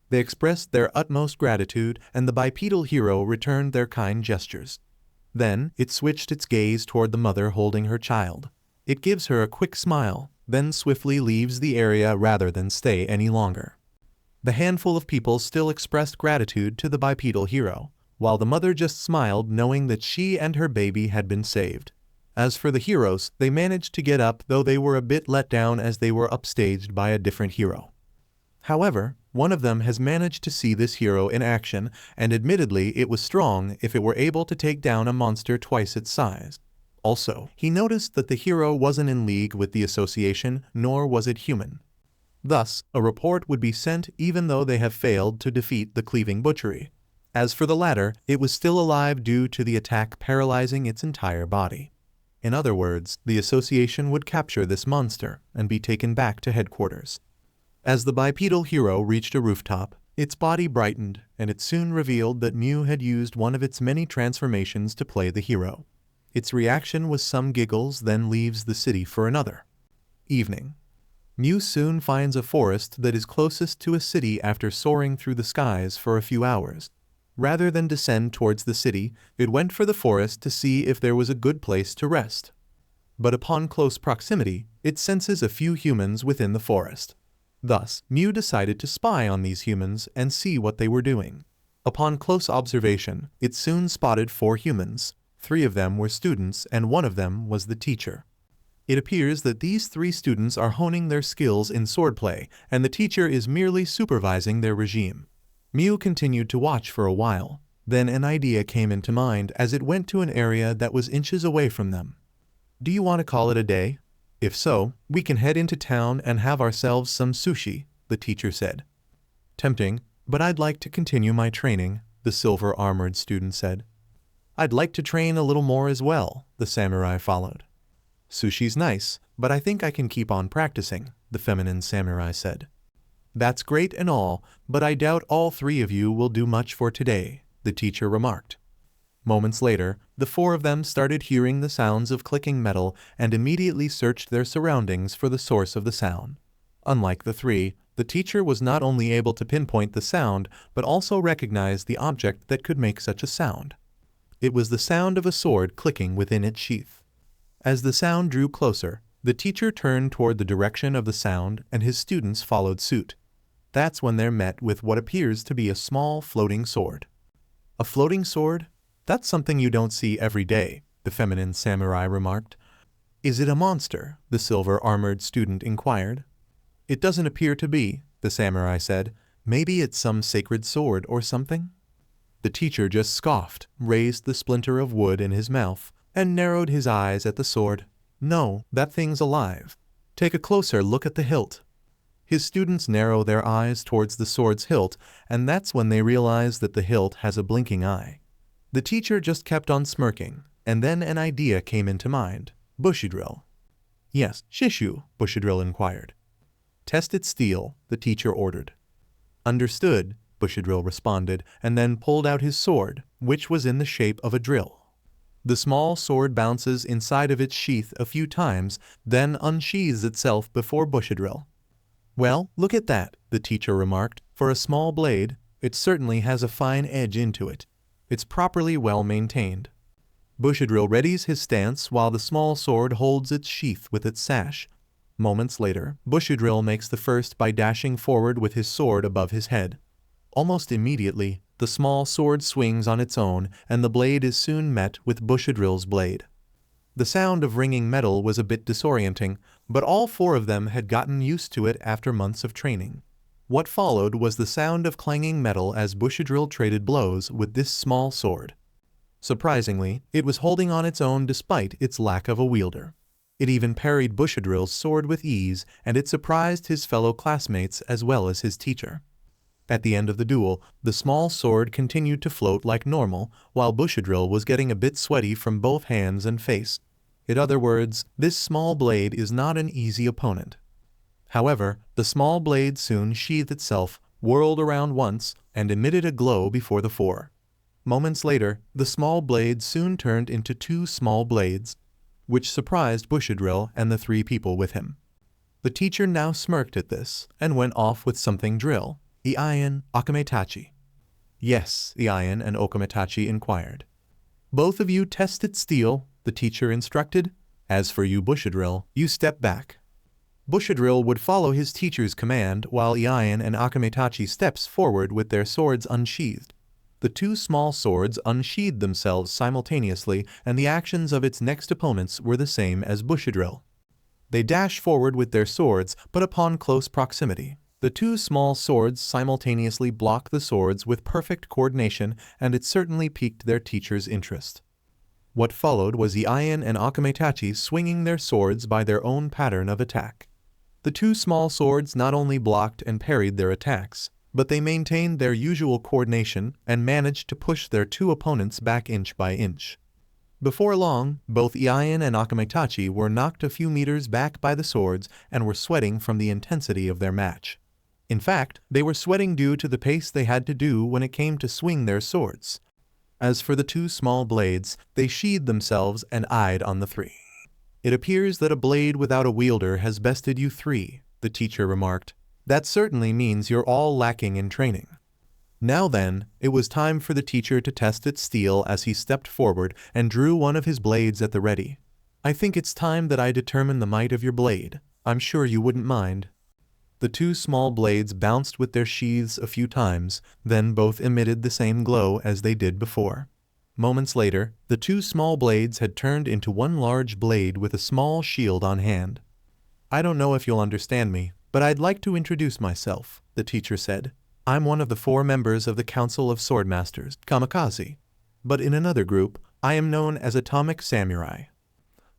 They expressed their utmost gratitude and the bipedal hero returned their kind gestures. Then, it switched its gaze toward the mother holding her child. It gives her a quick smile, then swiftly leaves the area rather than stay any longer. The handful of people still expressed gratitude to the bipedal hero, while the mother just smiled knowing that she and her baby had been saved. As for the heroes, they managed to get up though they were a bit let down as they were upstaged by a different hero. However, one of them has managed to see this hero in action, and admittedly it was strong if it were able to take down a monster twice its size. Also, he noticed that the hero wasn't in league with the association, nor was it human. Thus, a report would be sent even though they have failed to defeat the cleaving butchery. As for the latter, it was still alive due to the attack paralyzing its entire body. In other words, the association would capture this monster and be taken back to headquarters. As the bipedal hero reached a rooftop, its body brightened and it soon revealed that Mew had used one of its many transformations to play the hero. Its reaction was some giggles, then leaves the city for another. Evening. Mew soon finds a forest that is closest to a city after soaring through the skies for a few hours. Rather than descend towards the city, it went for the forest to see if there was a good place to rest. But upon close proximity, it senses a few humans within the forest. Thus, Mew decided to spy on these humans and see what they were doing. Upon close observation, it soon spotted 4 humans. 3 of them were students and 1 of them was the teacher. It appears that these 3 students are honing their skills in swordplay, and the teacher is merely supervising their regime. Mew continued to watch for a while. Then an idea came into mind as it went to an area that was inches away from them. "Do you want to call it a day? If so, we can head into town and have ourselves some sushi," the teacher said. "Tempting, but I'd like to continue my training," the silver-armored student said. "I'd like to train a little more as well," the samurai followed. "Sushi's nice, but I think I can keep on practicing," the feminine samurai said. "That's great and all, but I doubt all 3 of you will do much for today," the teacher remarked. Moments later, the 4 of them started hearing the sounds of clicking metal and immediately searched their surroundings for the source of the sound. Unlike the 3, the teacher was not only able to pinpoint the sound, but also recognize the object that could make such a sound. It was the sound of a sword clicking within its sheath. As the sound drew closer, the teacher turned toward the direction of the sound and his students followed suit. That's when they're met with what appears to be a small floating sword. "A floating sword? That's something you don't see every day," the feminine samurai remarked. "Is it a monster?" the silver-armored student inquired. "It doesn't appear to be," the samurai said. "Maybe it's some sacred sword or something?" The teacher just scoffed, raised the splinter of wood in his mouth, and narrowed his eyes at the sword. "No, that thing's alive. Take a closer look at the hilt." His students narrow their eyes towards the sword's hilt, and that's when they realize that the hilt has a blinking eye. The teacher just kept on smirking, and then an idea came into mind. Bushydrill. Yes, Shishu, Bushydrill inquired. Test its steel, the teacher ordered. Understood, Bushydrill responded, and then pulled out his sword, which was in the shape of a drill. The small sword bounces inside of its sheath a few times, then unsheathes itself before Bushydrill. Well, look at that, the teacher remarked. For a small blade, it certainly has a fine edge into it. It's properly well maintained. Bushydrill readies his stance while the small sword holds its sheath with its sash. Moments later, Bushydrill makes the first by dashing forward with his sword above his head. Almost immediately, the small sword swings on its own, and the blade is soon met with Bushydrill's blade. The sound of ringing metal was a bit disorienting, but all four of them had gotten used to it after months of training. What followed was the sound of clanging metal as Bushydrill traded blows with this small sword. Surprisingly, it was holding on its own despite its lack of a wielder. It even parried Bushydrill's sword with ease, and it surprised his fellow classmates as well as his teacher. At the end of the duel, the small sword continued to float like normal, while Bushydrill was getting a bit sweaty from both hands and face. In other words, this small blade is not an easy opponent. However, the small blade soon sheathed itself, whirled around once, and emitted a glow before the four. Moments later, the small blade soon turned into two small blades, which surprised Bushydrill and the three people with him. The teacher now smirked at this, and went off with something drill. Ian, Okametachi. Yes, Ian and Okametachi inquired. Both of you test its steel, the teacher instructed. As for you, Bushydrill, you step back. Bushydrill would follow his teacher's command while Ian and Okametachi steps forward with their swords unsheathed. The two small swords unsheathed themselves simultaneously, and the actions of its next opponents were the same as Bushydrill. They dashed forward with their swords, but upon close proximity, the two small swords simultaneously blocked the swords with perfect coordination, and it certainly piqued their teacher's interest. What followed was Ian and Okametachi swinging their swords by their own pattern of attack. The two small swords not only blocked and parried their attacks, but they maintained their usual coordination and managed to push their two opponents back inch by inch. Before long, both Ian and Okametachi were knocked a few meters back by the swords and were sweating from the intensity of their match. In fact, they were sweating due to the pace they had to do when it came to swing their swords. As for the two small blades, they sheathed themselves and eyed on the three. It appears that a blade without a wielder has bested you three, the teacher remarked. That certainly means you're all lacking in training. Now then, it was time for the teacher to test its steel as he stepped forward and drew one of his blades at the ready. I think it's time that I determine the might of your blade. I'm sure you wouldn't mind. The two small blades bounced with their sheaths a few times, then both emitted the same glow as they did before. Moments later, the two small blades had turned into one large blade with a small shield on hand. I don't know if you'll understand me, but I'd like to introduce myself, the teacher said. I'm one of the 4 members of the Council of Swordmasters, Kamikaze. But in another group, I am known as Atomic Samurai.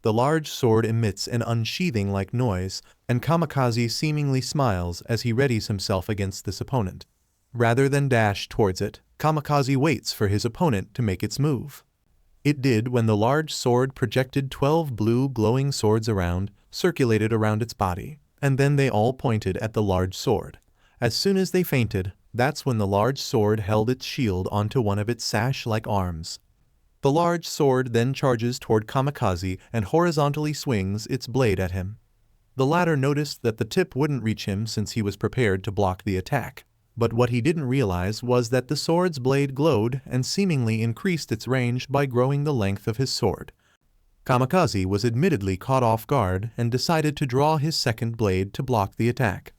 The large sword emits an unsheathing-like noise, and Kamikaze seemingly smiles as he readies himself against this opponent. Rather than dash towards it, Kamikaze waits for his opponent to make its move. It did when the large sword projected 12 blue glowing swords circulated around its body, and then they all pointed at the large sword. As soon as they feinted, that's when the large sword held its shield onto one of its sash-like arms. The large sword then charges toward Kamikaze and horizontally swings its blade at him. The latter noticed that the tip wouldn't reach him since he was prepared to block the attack. But what he didn't realize was that the sword's blade glowed and seemingly increased its range by growing the length of his sword. Kamikaze was admittedly caught off guard and decided to draw his second blade to block the attack.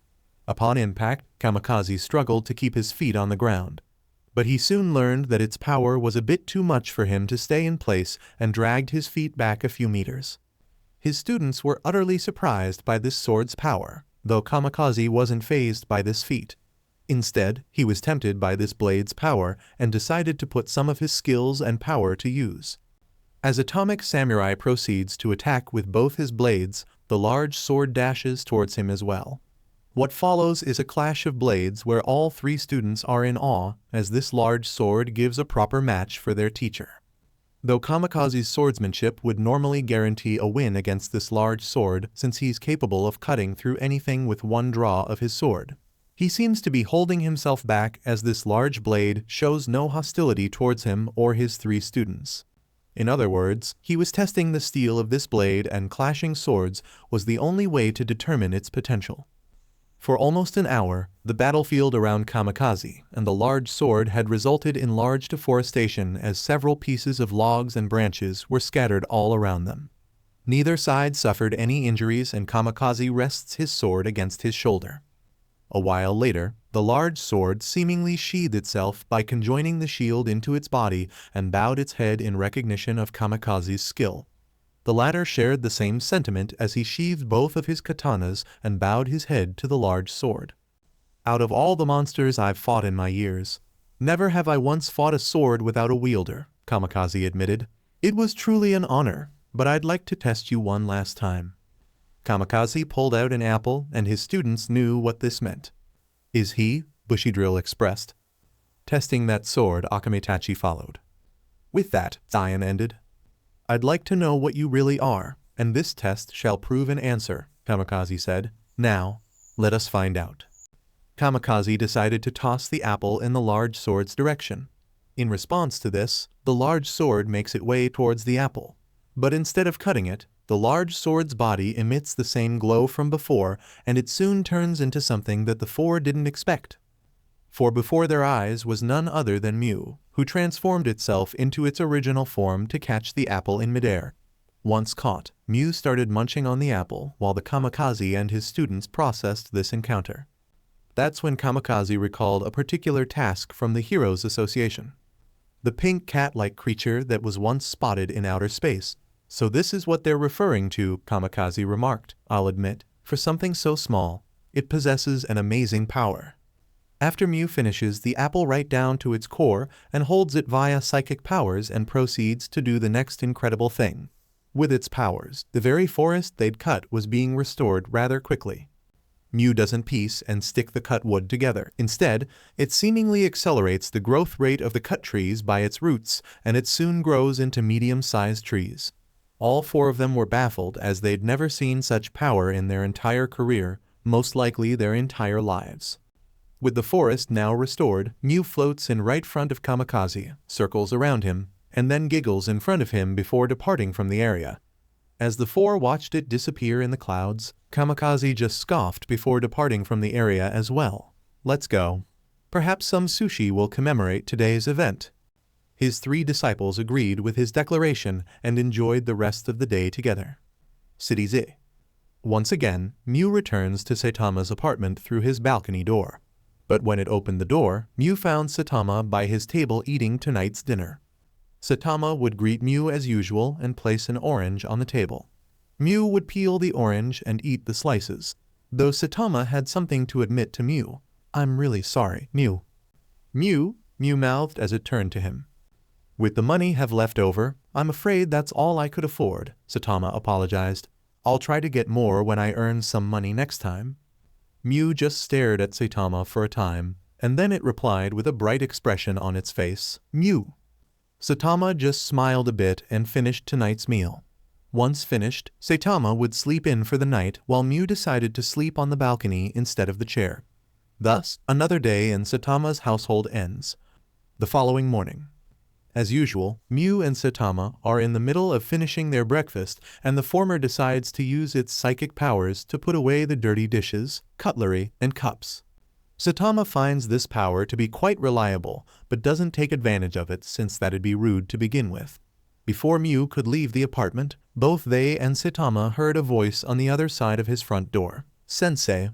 Upon impact, Kamikaze struggled to keep his feet on the ground. But he soon learned that its power was a bit too much for him to stay in place and dragged his feet back a few meters. His students were utterly surprised by this sword's power, though Kamikaze wasn't fazed by this feat. Instead, he was tempted by this blade's power and decided to put some of his skills and power to use. As Atomic Samurai proceeds to attack with both his blades, the large sword dashes towards him as well. What follows is a clash of blades where all three students are in awe, as this large sword gives a proper match for their teacher. Though Kamikaze's swordsmanship would normally guarantee a win against this large sword since he's capable of cutting through anything with one draw of his sword, he seems to be holding himself back as this large blade shows no hostility towards him or his three students. In other words, he was testing the steel of this blade, and clashing swords was the only way to determine its potential. For almost an hour, the battlefield around Kamikaze and the large sword had resulted in large deforestation as several pieces of logs and branches were scattered all around them. Neither side suffered any injuries, and Kamikaze rests his sword against his shoulder. A while later, the large sword seemingly sheathed itself by conjoining the shield into its body and bowed its head in recognition of Kamikaze's skill. The latter shared the same sentiment as he sheathed both of his katanas and bowed his head to the large sword. Out of all the monsters I've fought in my years, never have I once fought a sword without a wielder, Kamikaze admitted. It was truly an honor, but I'd like to test you one last time. Kamikaze pulled out an apple, and his students knew what this meant. Is he? Bushydrill expressed. Testing that sword, Akamitachi followed. With that, Zion ended. I'd like to know what you really are, and this test shall prove an answer, Kamikaze said. Now, let us find out. Kamikaze decided to toss the apple in the large sword's direction. In response to this, the large sword makes its way towards the apple. But instead of cutting it, the large sword's body emits the same glow from before, and it soon turns into something that the four didn't expect. For before their eyes was none other than Mew, who transformed itself into its original form to catch the apple in midair. Once caught, Mew started munching on the apple while the Kamikaze and his students processed this encounter. That's when Kamikaze recalled a particular task from the Heroes Association. The pink cat-like creature that was once spotted in outer space. So this is what they're referring to, Kamikaze remarked. I'll admit, for something so small, it possesses an amazing power. After Mew finishes the apple right down to its core and holds it via psychic powers and proceeds to do the next incredible thing. With its powers, the very forest they'd cut was being restored rather quickly. Mew doesn't piece and stick the cut wood together. Instead, it seemingly accelerates the growth rate of the cut trees by its roots, and it soon grows into medium-sized trees. All four of them were baffled as they'd never seen such power in their entire career, most likely their entire lives. With the forest now restored, Mew floats in right front of Kamikaze, circles around him, and then giggles in front of him before departing from the area. As the four watched it disappear in the clouds, Kamikaze just scoffed before departing from the area as well. Let's go. Perhaps some sushi will commemorate today's event. His three disciples agreed with his declaration and enjoyed the rest of the day together. City Z. Once again, Mew returns to Saitama's apartment through his balcony door. But when it opened the door, Mew found Saitama by his table eating tonight's dinner. Saitama would greet Mew as usual and place an orange on the table. Mew would peel the orange and eat the slices, though Saitama had something to admit to Mew. I'm really sorry, Mew. Mew mouthed as it turned to him. With the money have left over, I'm afraid that's all I could afford, Saitama apologized. I'll try to get more when I earn some money next time. Mew just stared at Saitama for a time, and then it replied with a bright expression on its face, Mew. Saitama just smiled a bit and finished tonight's meal. Once finished, Saitama would sleep in for the night while Mew decided to sleep on the balcony instead of the chair. Thus, another day in Saitama's household ends. The following morning. As usual, Mew and Saitama are in the middle of finishing their breakfast, and the former decides to use its psychic powers to put away the dirty dishes, cutlery, and cups. Saitama finds this power to be quite reliable, but doesn't take advantage of it since that'd be rude to begin with. Before Mew could leave the apartment, both they and Saitama heard a voice on the other side of his front door. Sensei.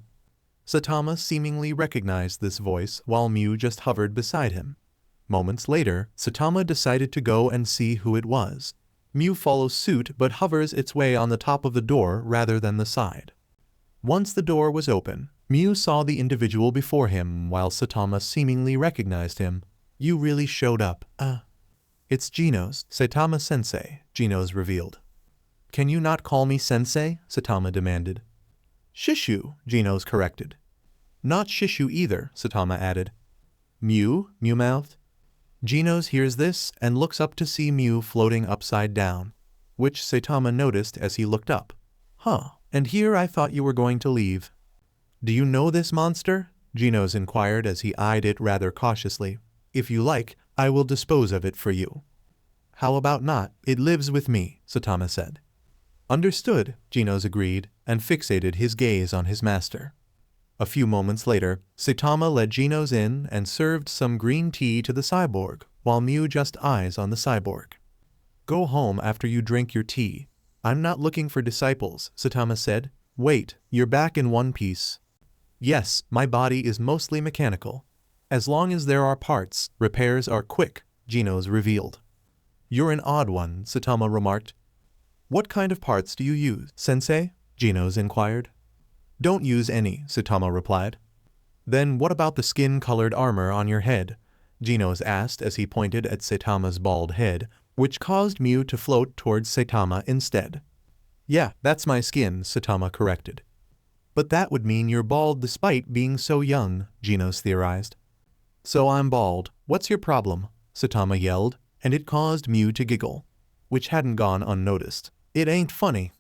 Saitama seemingly recognized this voice while Mew just hovered beside him. Moments later, Saitama decided to go and see who it was. Mew follows suit but hovers its way on the top of the door rather than the side. Once the door was open, Mew saw the individual before him while Saitama seemingly recognized him. You really showed up, It's Genos, Saitama-sensei, Genos revealed. Can you not call me sensei? Saitama demanded. Shishu, Genos corrected. Not Shishu either, Saitama added. Mew? Mew mouthed. Genos hears this and looks up to see Mew floating upside down, which Saitama noticed as he looked up. Huh, and here I thought you were going to leave. Do you know this monster? Genos inquired as he eyed it rather cautiously. If you like, I will dispose of it for you. How about not? It lives with me, Saitama said. Understood, Genos agreed, and fixated his gaze on his master. A few moments later, Saitama led Genos in and served some green tea to the cyborg, while Mew just eyes on the cyborg. Go home after you drink your tea. I'm not looking for disciples, Saitama said. Wait, you're back in one piece. Yes, my body is mostly mechanical. As long as there are parts, repairs are quick, Genos revealed. You're an odd one, Saitama remarked. What kind of parts do you use, sensei? Genos inquired. Don't use any, Saitama replied. Then what about the skin-colored armor on your head? Genos asked as he pointed at Saitama's bald head, which caused Mew to float towards Saitama instead. Yeah, that's my skin, Saitama corrected. But that would mean you're bald despite being so young, Genos theorized. So I'm bald. What's your problem? Saitama yelled, and it caused Mew to giggle, which hadn't gone unnoticed. It ain't funny.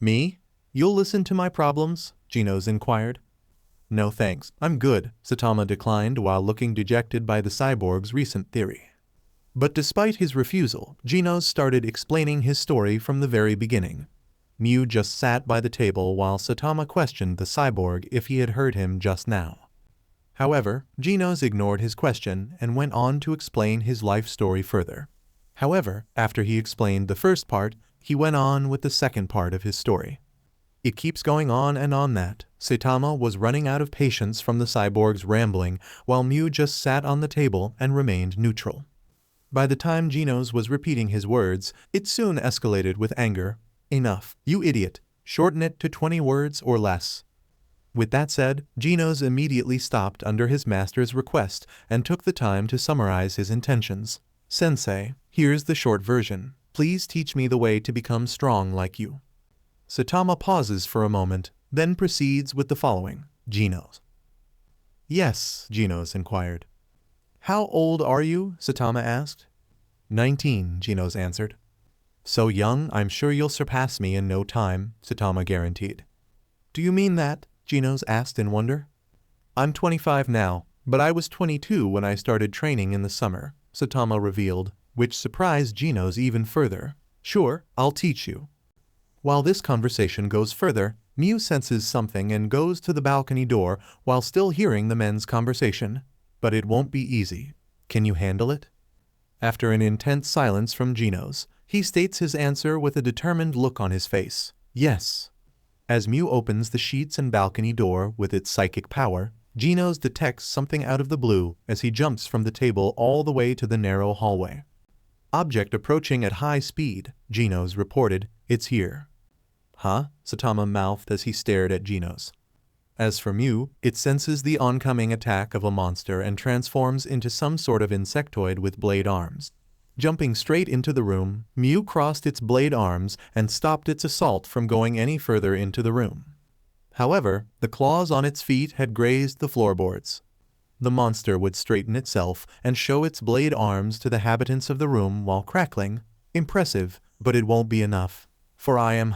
Me? You'll listen to my problems? Genos inquired. No thanks, I'm good, Saitama declined while looking dejected by the cyborg's recent theory. But despite his refusal, Genos started explaining his story from the very beginning. Mew just sat by the table while Saitama questioned the cyborg if he had heard him just now. However, Genos ignored his question and went on to explain his life story further. However, after he explained the first part, he went on with the second part of his story. It keeps going on and on that. Saitama was running out of patience from the cyborg's rambling, while Mew just sat on the table and remained neutral. By the time Genos was repeating his words, it soon escalated with anger. Enough, you idiot. Shorten it to 20 words or less. With that said, Genos immediately stopped under his master's request and took the time to summarize his intentions. Sensei, here's the short version. Please teach me the way to become strong like you. Saitama pauses for a moment, then proceeds with the following. Genos. Yes, Genos inquired. How old are you? Saitama asked. 19, Genos answered. So young, I'm sure you'll surpass me in no time, Saitama guaranteed. Do you mean that? Genos asked in wonder. I'm 25 now, but I was 22 when I started training in the summer, Saitama revealed, which surprised Genos even further. Sure, I'll teach you. While this conversation goes further, Mew senses something and goes to the balcony door while still hearing the men's conversation. But it won't be easy. Can you handle it? After an intense silence from Genos, he states his answer with a determined look on his face. Yes. As Mew opens the sheets and balcony door with its psychic power, Genos detects something out of the blue as he jumps from the table all the way to the narrow hallway. Object approaching at high speed, Genos reported. It's here. Huh? Saitama mouthed as he stared at Genos. As for Mew, it senses the oncoming attack of a monster and transforms into some sort of insectoid with blade arms. Jumping straight into the room, Mew crossed its blade arms and stopped its assault from going any further into the room. However, the claws on its feet had grazed the floorboards. The monster would straighten itself and show its blade arms to the habitants of the room while crackling. Impressive, but it won't be enough. For I am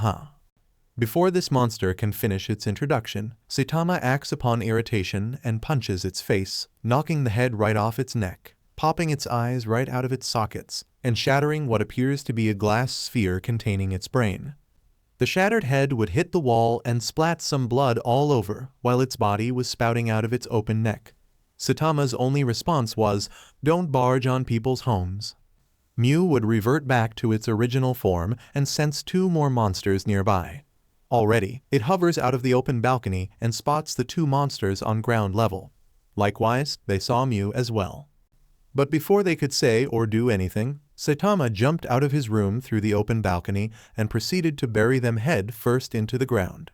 Before this monster can finish its introduction, Saitama acts upon irritation and punches its face, knocking the head right off its neck, popping its eyes right out of its sockets, and shattering what appears to be a glass sphere containing its brain. The shattered head would hit the wall and splat some blood all over, while its body was spouting out of its open neck. Saitama's only response was, "Don't barge on people's homes." Mew would revert back to its original form and sense two more monsters nearby. Already, it hovers out of the open balcony and spots the two monsters on ground level. Likewise, they saw Mew as well. But before they could say or do anything, Saitama jumped out of his room through the open balcony and proceeded to bury them head first into the ground.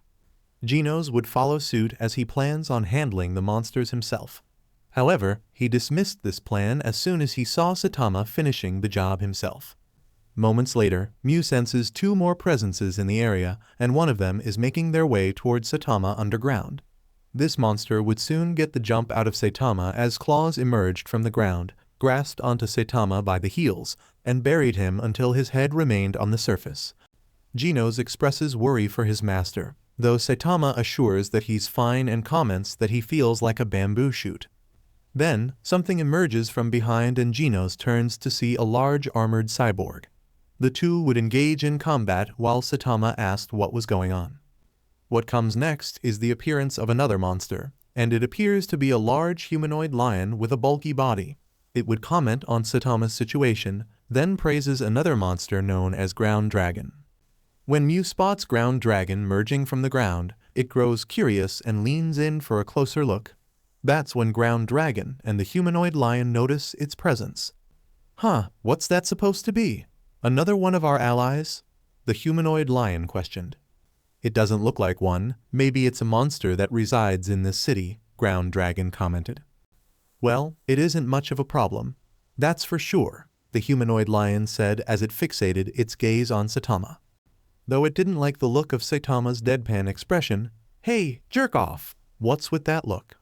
Genos would follow suit as he plans on handling the monsters himself. However, he dismissed this plan as soon as he saw Saitama finishing the job himself. Moments later, Mew senses two more presences in the area, and one of them is making their way towards Saitama underground. This monster would soon get the jump out of Saitama as claws emerged from the ground, grasped onto Saitama by the heels, and buried him until his head remained on the surface. Genos expresses worry for his master, though Saitama assures that he's fine and comments that he feels like a bamboo shoot. Then, something emerges from behind and Genos turns to see a large armored cyborg. The two would engage in combat while Saitama asked what was going on. What comes next is the appearance of another monster, and it appears to be a large humanoid lion with a bulky body. It would comment on Saitama's situation, then praises another monster known as Ground Dragon. When Mew spots Ground Dragon merging from the ground, it grows curious and leans in for a closer look. That's when Ground Dragon and the humanoid lion notice its presence. "Huh, what's that supposed to be? Another one of our allies?" the humanoid lion questioned. "It doesn't look like one. Maybe it's a monster that resides in this city," Ground Dragon commented. "Well, it isn't much of a problem. That's for sure," the humanoid lion said as it fixated its gaze on Saitama. Though it didn't like the look of Saitama's deadpan expression. "Hey, jerk off! What's with that look?"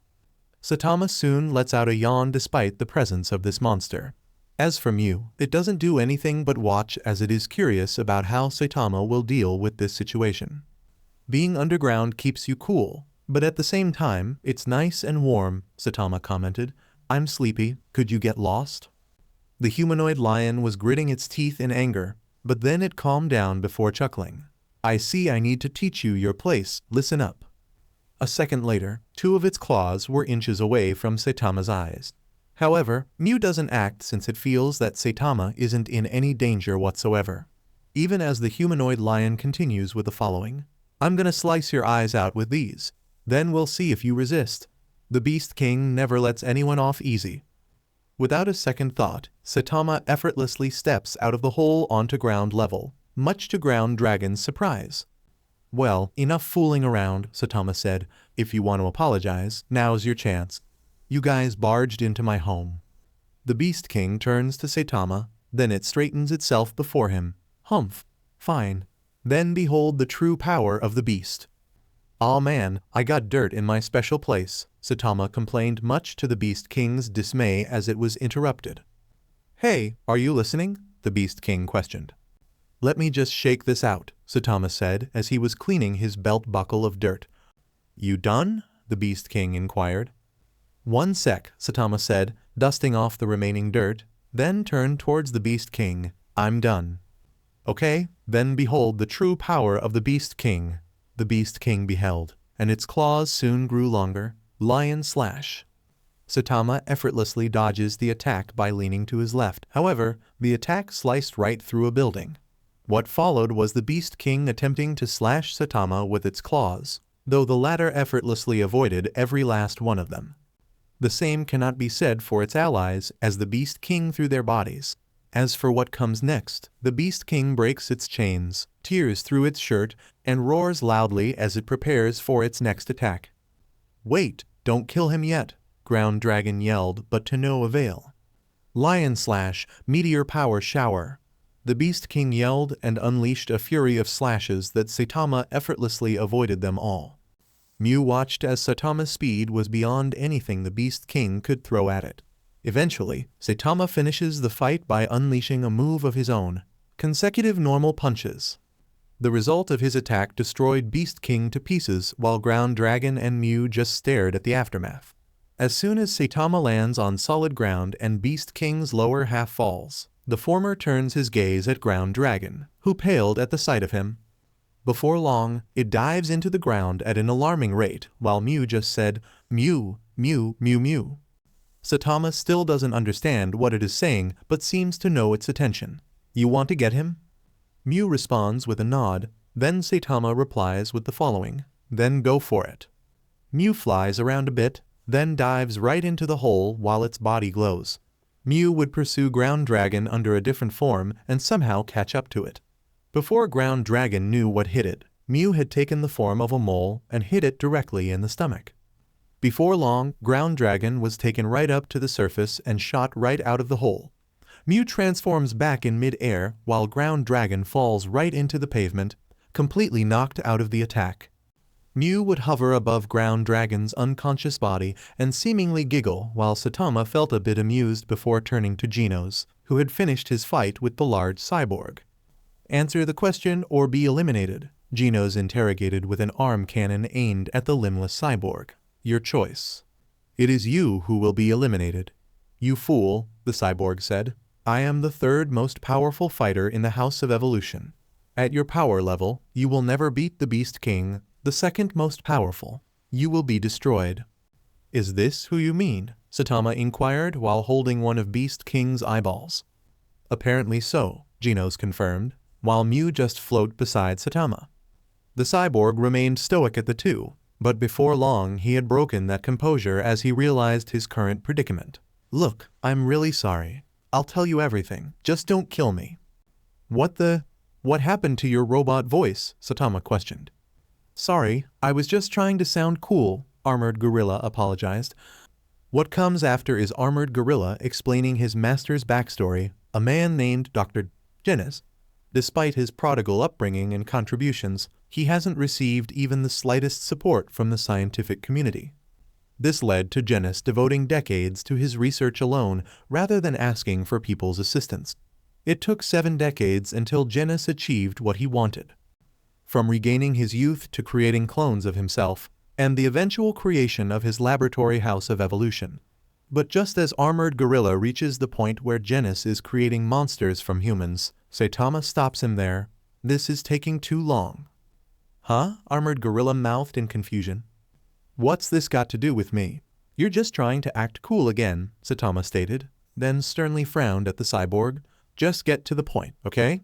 Saitama soon lets out a yawn despite the presence of this monster. As for Mew, it doesn't do anything but watch as it is curious about how Saitama will deal with this situation. "Being underground keeps you cool, but at the same time, it's nice and warm," Saitama commented. "I'm sleepy, could you get lost?" The humanoid lion was gritting its teeth in anger, but then it calmed down before chuckling. "I see I need to teach you your place, listen up." A second later, two of its claws were inches away from Saitama's eyes. However, Mew doesn't act since it feels that Saitama isn't in any danger whatsoever. Even as the humanoid lion continues with the following. "I'm gonna slice your eyes out with these. Then we'll see if you resist. The Beast King never lets anyone off easy." Without a second thought, Saitama effortlessly steps out of the hole onto ground level, much to Ground Dragon's surprise. "Well, enough fooling around," Saitama said. "If you want to apologize, now's your chance. You guys barged into my home." The Beast King turns to Saitama, then it straightens itself before him. "Humph. Fine. Then behold the true power of the beast." "Aw man, I got dirt in my special place," Saitama complained, much to the Beast King's dismay as it was interrupted. "Hey, are you listening?" the Beast King questioned. "Let me just shake this out," Saitama said as he was cleaning his belt buckle of dirt. "You done?" the Beast King inquired. "One sec," Saitama said, dusting off the remaining dirt, then turned towards the Beast King. "I'm done." "Okay, then behold the true power of the Beast King." The Beast King beheld, and its claws soon grew longer. Lion slash. Saitama effortlessly dodges the attack by leaning to his left. However, the attack sliced right through a building. What followed was the Beast King attempting to slash Saitama with its claws, though the latter effortlessly avoided every last one of them. The same cannot be said for its allies as the Beast King threw their bodies. As for what comes next, the Beast King breaks its chains, tears through its shirt, and roars loudly as it prepares for its next attack. "Wait, don't kill him yet," Ground Dragon yelled, but to no avail. "Lion slash, meteor power shower." The Beast King yelled and unleashed a fury of slashes that Saitama effortlessly avoided them all. Mew watched as Saitama's speed was beyond anything the Beast King could throw at it. Eventually, Saitama finishes the fight by unleashing a move of his own, consecutive normal punches. The result of his attack destroyed Beast King to pieces while Ground Dragon and Mew just stared at the aftermath. As soon as Saitama lands on solid ground and Beast King's lower half falls, the former turns his gaze at Ground Dragon, who paled at the sight of him. Before long, it dives into the ground at an alarming rate while Mew just said, "Mew, Mew, Mew, Mew." Saitama still doesn't understand what it is saying but seems to know its attention. "You want to get him?" Mew responds with a nod, then Saitama replies with the following, "Then go for it." Mew flies around a bit, then dives right into the hole while its body glows. Mew would pursue Ground Dragon under a different form and somehow catch up to it. Before Ground Dragon knew what hit it, Mew had taken the form of a mole and hit it directly in the stomach. Before long, Ground Dragon was taken right up to the surface and shot right out of the hole. Mew transforms back in mid-air while Ground Dragon falls right into the pavement, completely knocked out of the attack. Mew would hover above ground dragon's unconscious body and seemingly giggle while Saitama felt a bit amused before turning to Genos, who had finished his fight with the large cyborg. Answer the question or be eliminated, Genos interrogated with an arm cannon aimed at the limbless cyborg. Your choice. It is you who will be eliminated. You fool, the cyborg said. I am the third most powerful fighter in the House of Evolution. At your power level, you will never beat the Beast King, the second most powerful. You will be destroyed. Is this who you mean? Saitama inquired while holding one of Beast King's eyeballs. Apparently so, Genos confirmed, while Mew just floated beside Saitama. The cyborg remained stoic at the two, but before long he had broken that composure as he realized his current predicament. Look, I'm really sorry. I'll tell you everything, just don't kill me. What happened to your robot voice? Saitama questioned. Sorry, I was just trying to sound cool, Armored Gorilla apologized. What comes after is Armored Gorilla explaining his master's backstory, a man named Dr. Genos. Despite his prodigal upbringing and contributions, he hasn't received even the slightest support from the scientific community. This led to Genos devoting decades to his research alone rather than asking for people's assistance. It took 7 decades until Genos achieved what he wanted. From regaining his youth to creating clones of himself, and the eventual creation of his laboratory House of Evolution. But just as Armored Gorilla reaches the point where Genos is creating monsters from humans, Saitama stops him there. This is taking too long. Huh? Armored Gorilla mouthed in confusion. What's this got to do with me? You're just trying to act cool again, Saitama stated, then sternly frowned at the cyborg. Just get to the point, okay?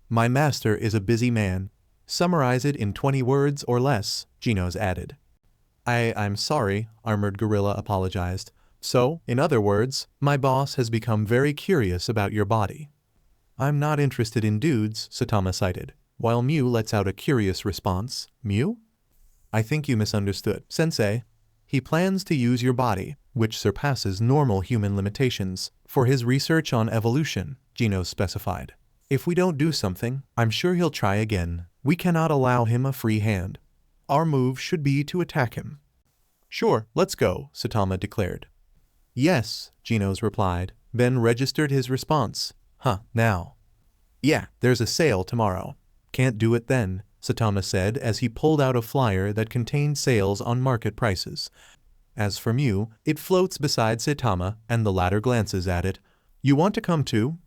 My master is a busy man. Summarize it in 20 words or less, Genos added. I'm sorry, Armored Gorilla apologized. So, in other words, my boss has become very curious about your body. I'm not interested in dudes, Saitama cited, while Mew lets out a curious response. Mew? I think you misunderstood, Sensei. He plans to use your body, which surpasses normal human limitations, for his research on evolution, Genos specified. If we don't do something, I'm sure he'll try again. We cannot allow him a free hand. Our move should be to attack him. Sure, let's go, Saitama declared. Yes, Genos replied, then registered his response. Now. Yeah, there's a sale tomorrow. Can't do it then, Saitama said as he pulled out a flyer that contained sales on market prices. As for Mew, it floats beside Saitama and the latter glances at it. You want to come too?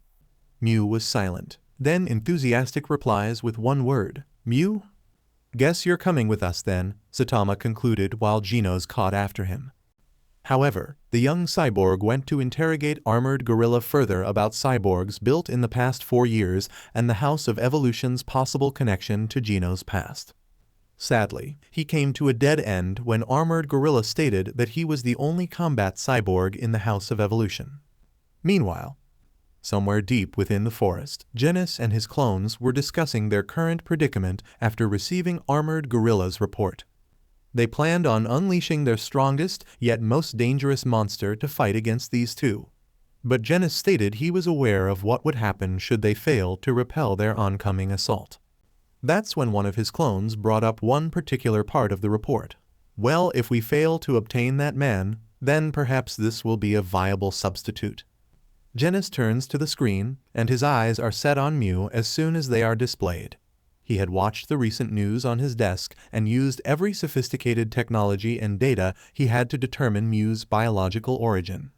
Mew was silent, then enthusiastic replies with one word. Mew? Guess you're coming with us then, Saitama concluded while Genos caught after him. However, the young cyborg went to interrogate Armored Gorilla further about cyborgs built in the past 4 years and the House of Evolution's possible connection to Genos' past. Sadly, he came to a dead end when Armored Gorilla stated that he was the only combat cyborg in the House of Evolution. Meanwhile, somewhere deep within the forest, Genos and his clones were discussing their current predicament after receiving Armored Gorilla's report. They planned on unleashing their strongest yet most dangerous monster to fight against these two. But Genos stated he was aware of what would happen should they fail to repel their oncoming assault. That's when one of his clones brought up one particular part of the report. Well, if we fail to obtain that man, then perhaps this will be a viable substitute. Genos turns to the screen, and his eyes are set on Mew as soon as they are displayed. He had watched the recent news on his desk and used every sophisticated technology and data he had to determine Mew's biological origin.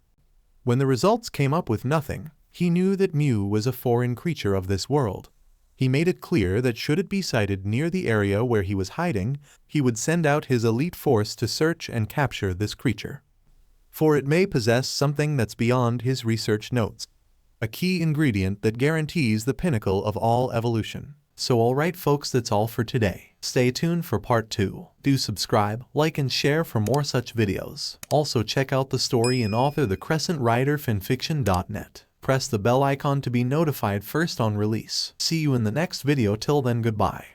When the results came up with nothing, he knew that Mew was a foreign creature of this world. He made it clear that should it be sighted near the area where he was hiding, he would send out his elite force to search and capture this creature. For it may possess something that's beyond his research notes, a key ingredient that guarantees the pinnacle of all evolution. So alright folks, that's all for today. Stay tuned for part 2. Do subscribe, like and share for more such videos. Also check out the story and author the Crescent writer FANFICTIONnet. Press the bell icon to be notified first on release. See you in the next video. Till then, goodbye.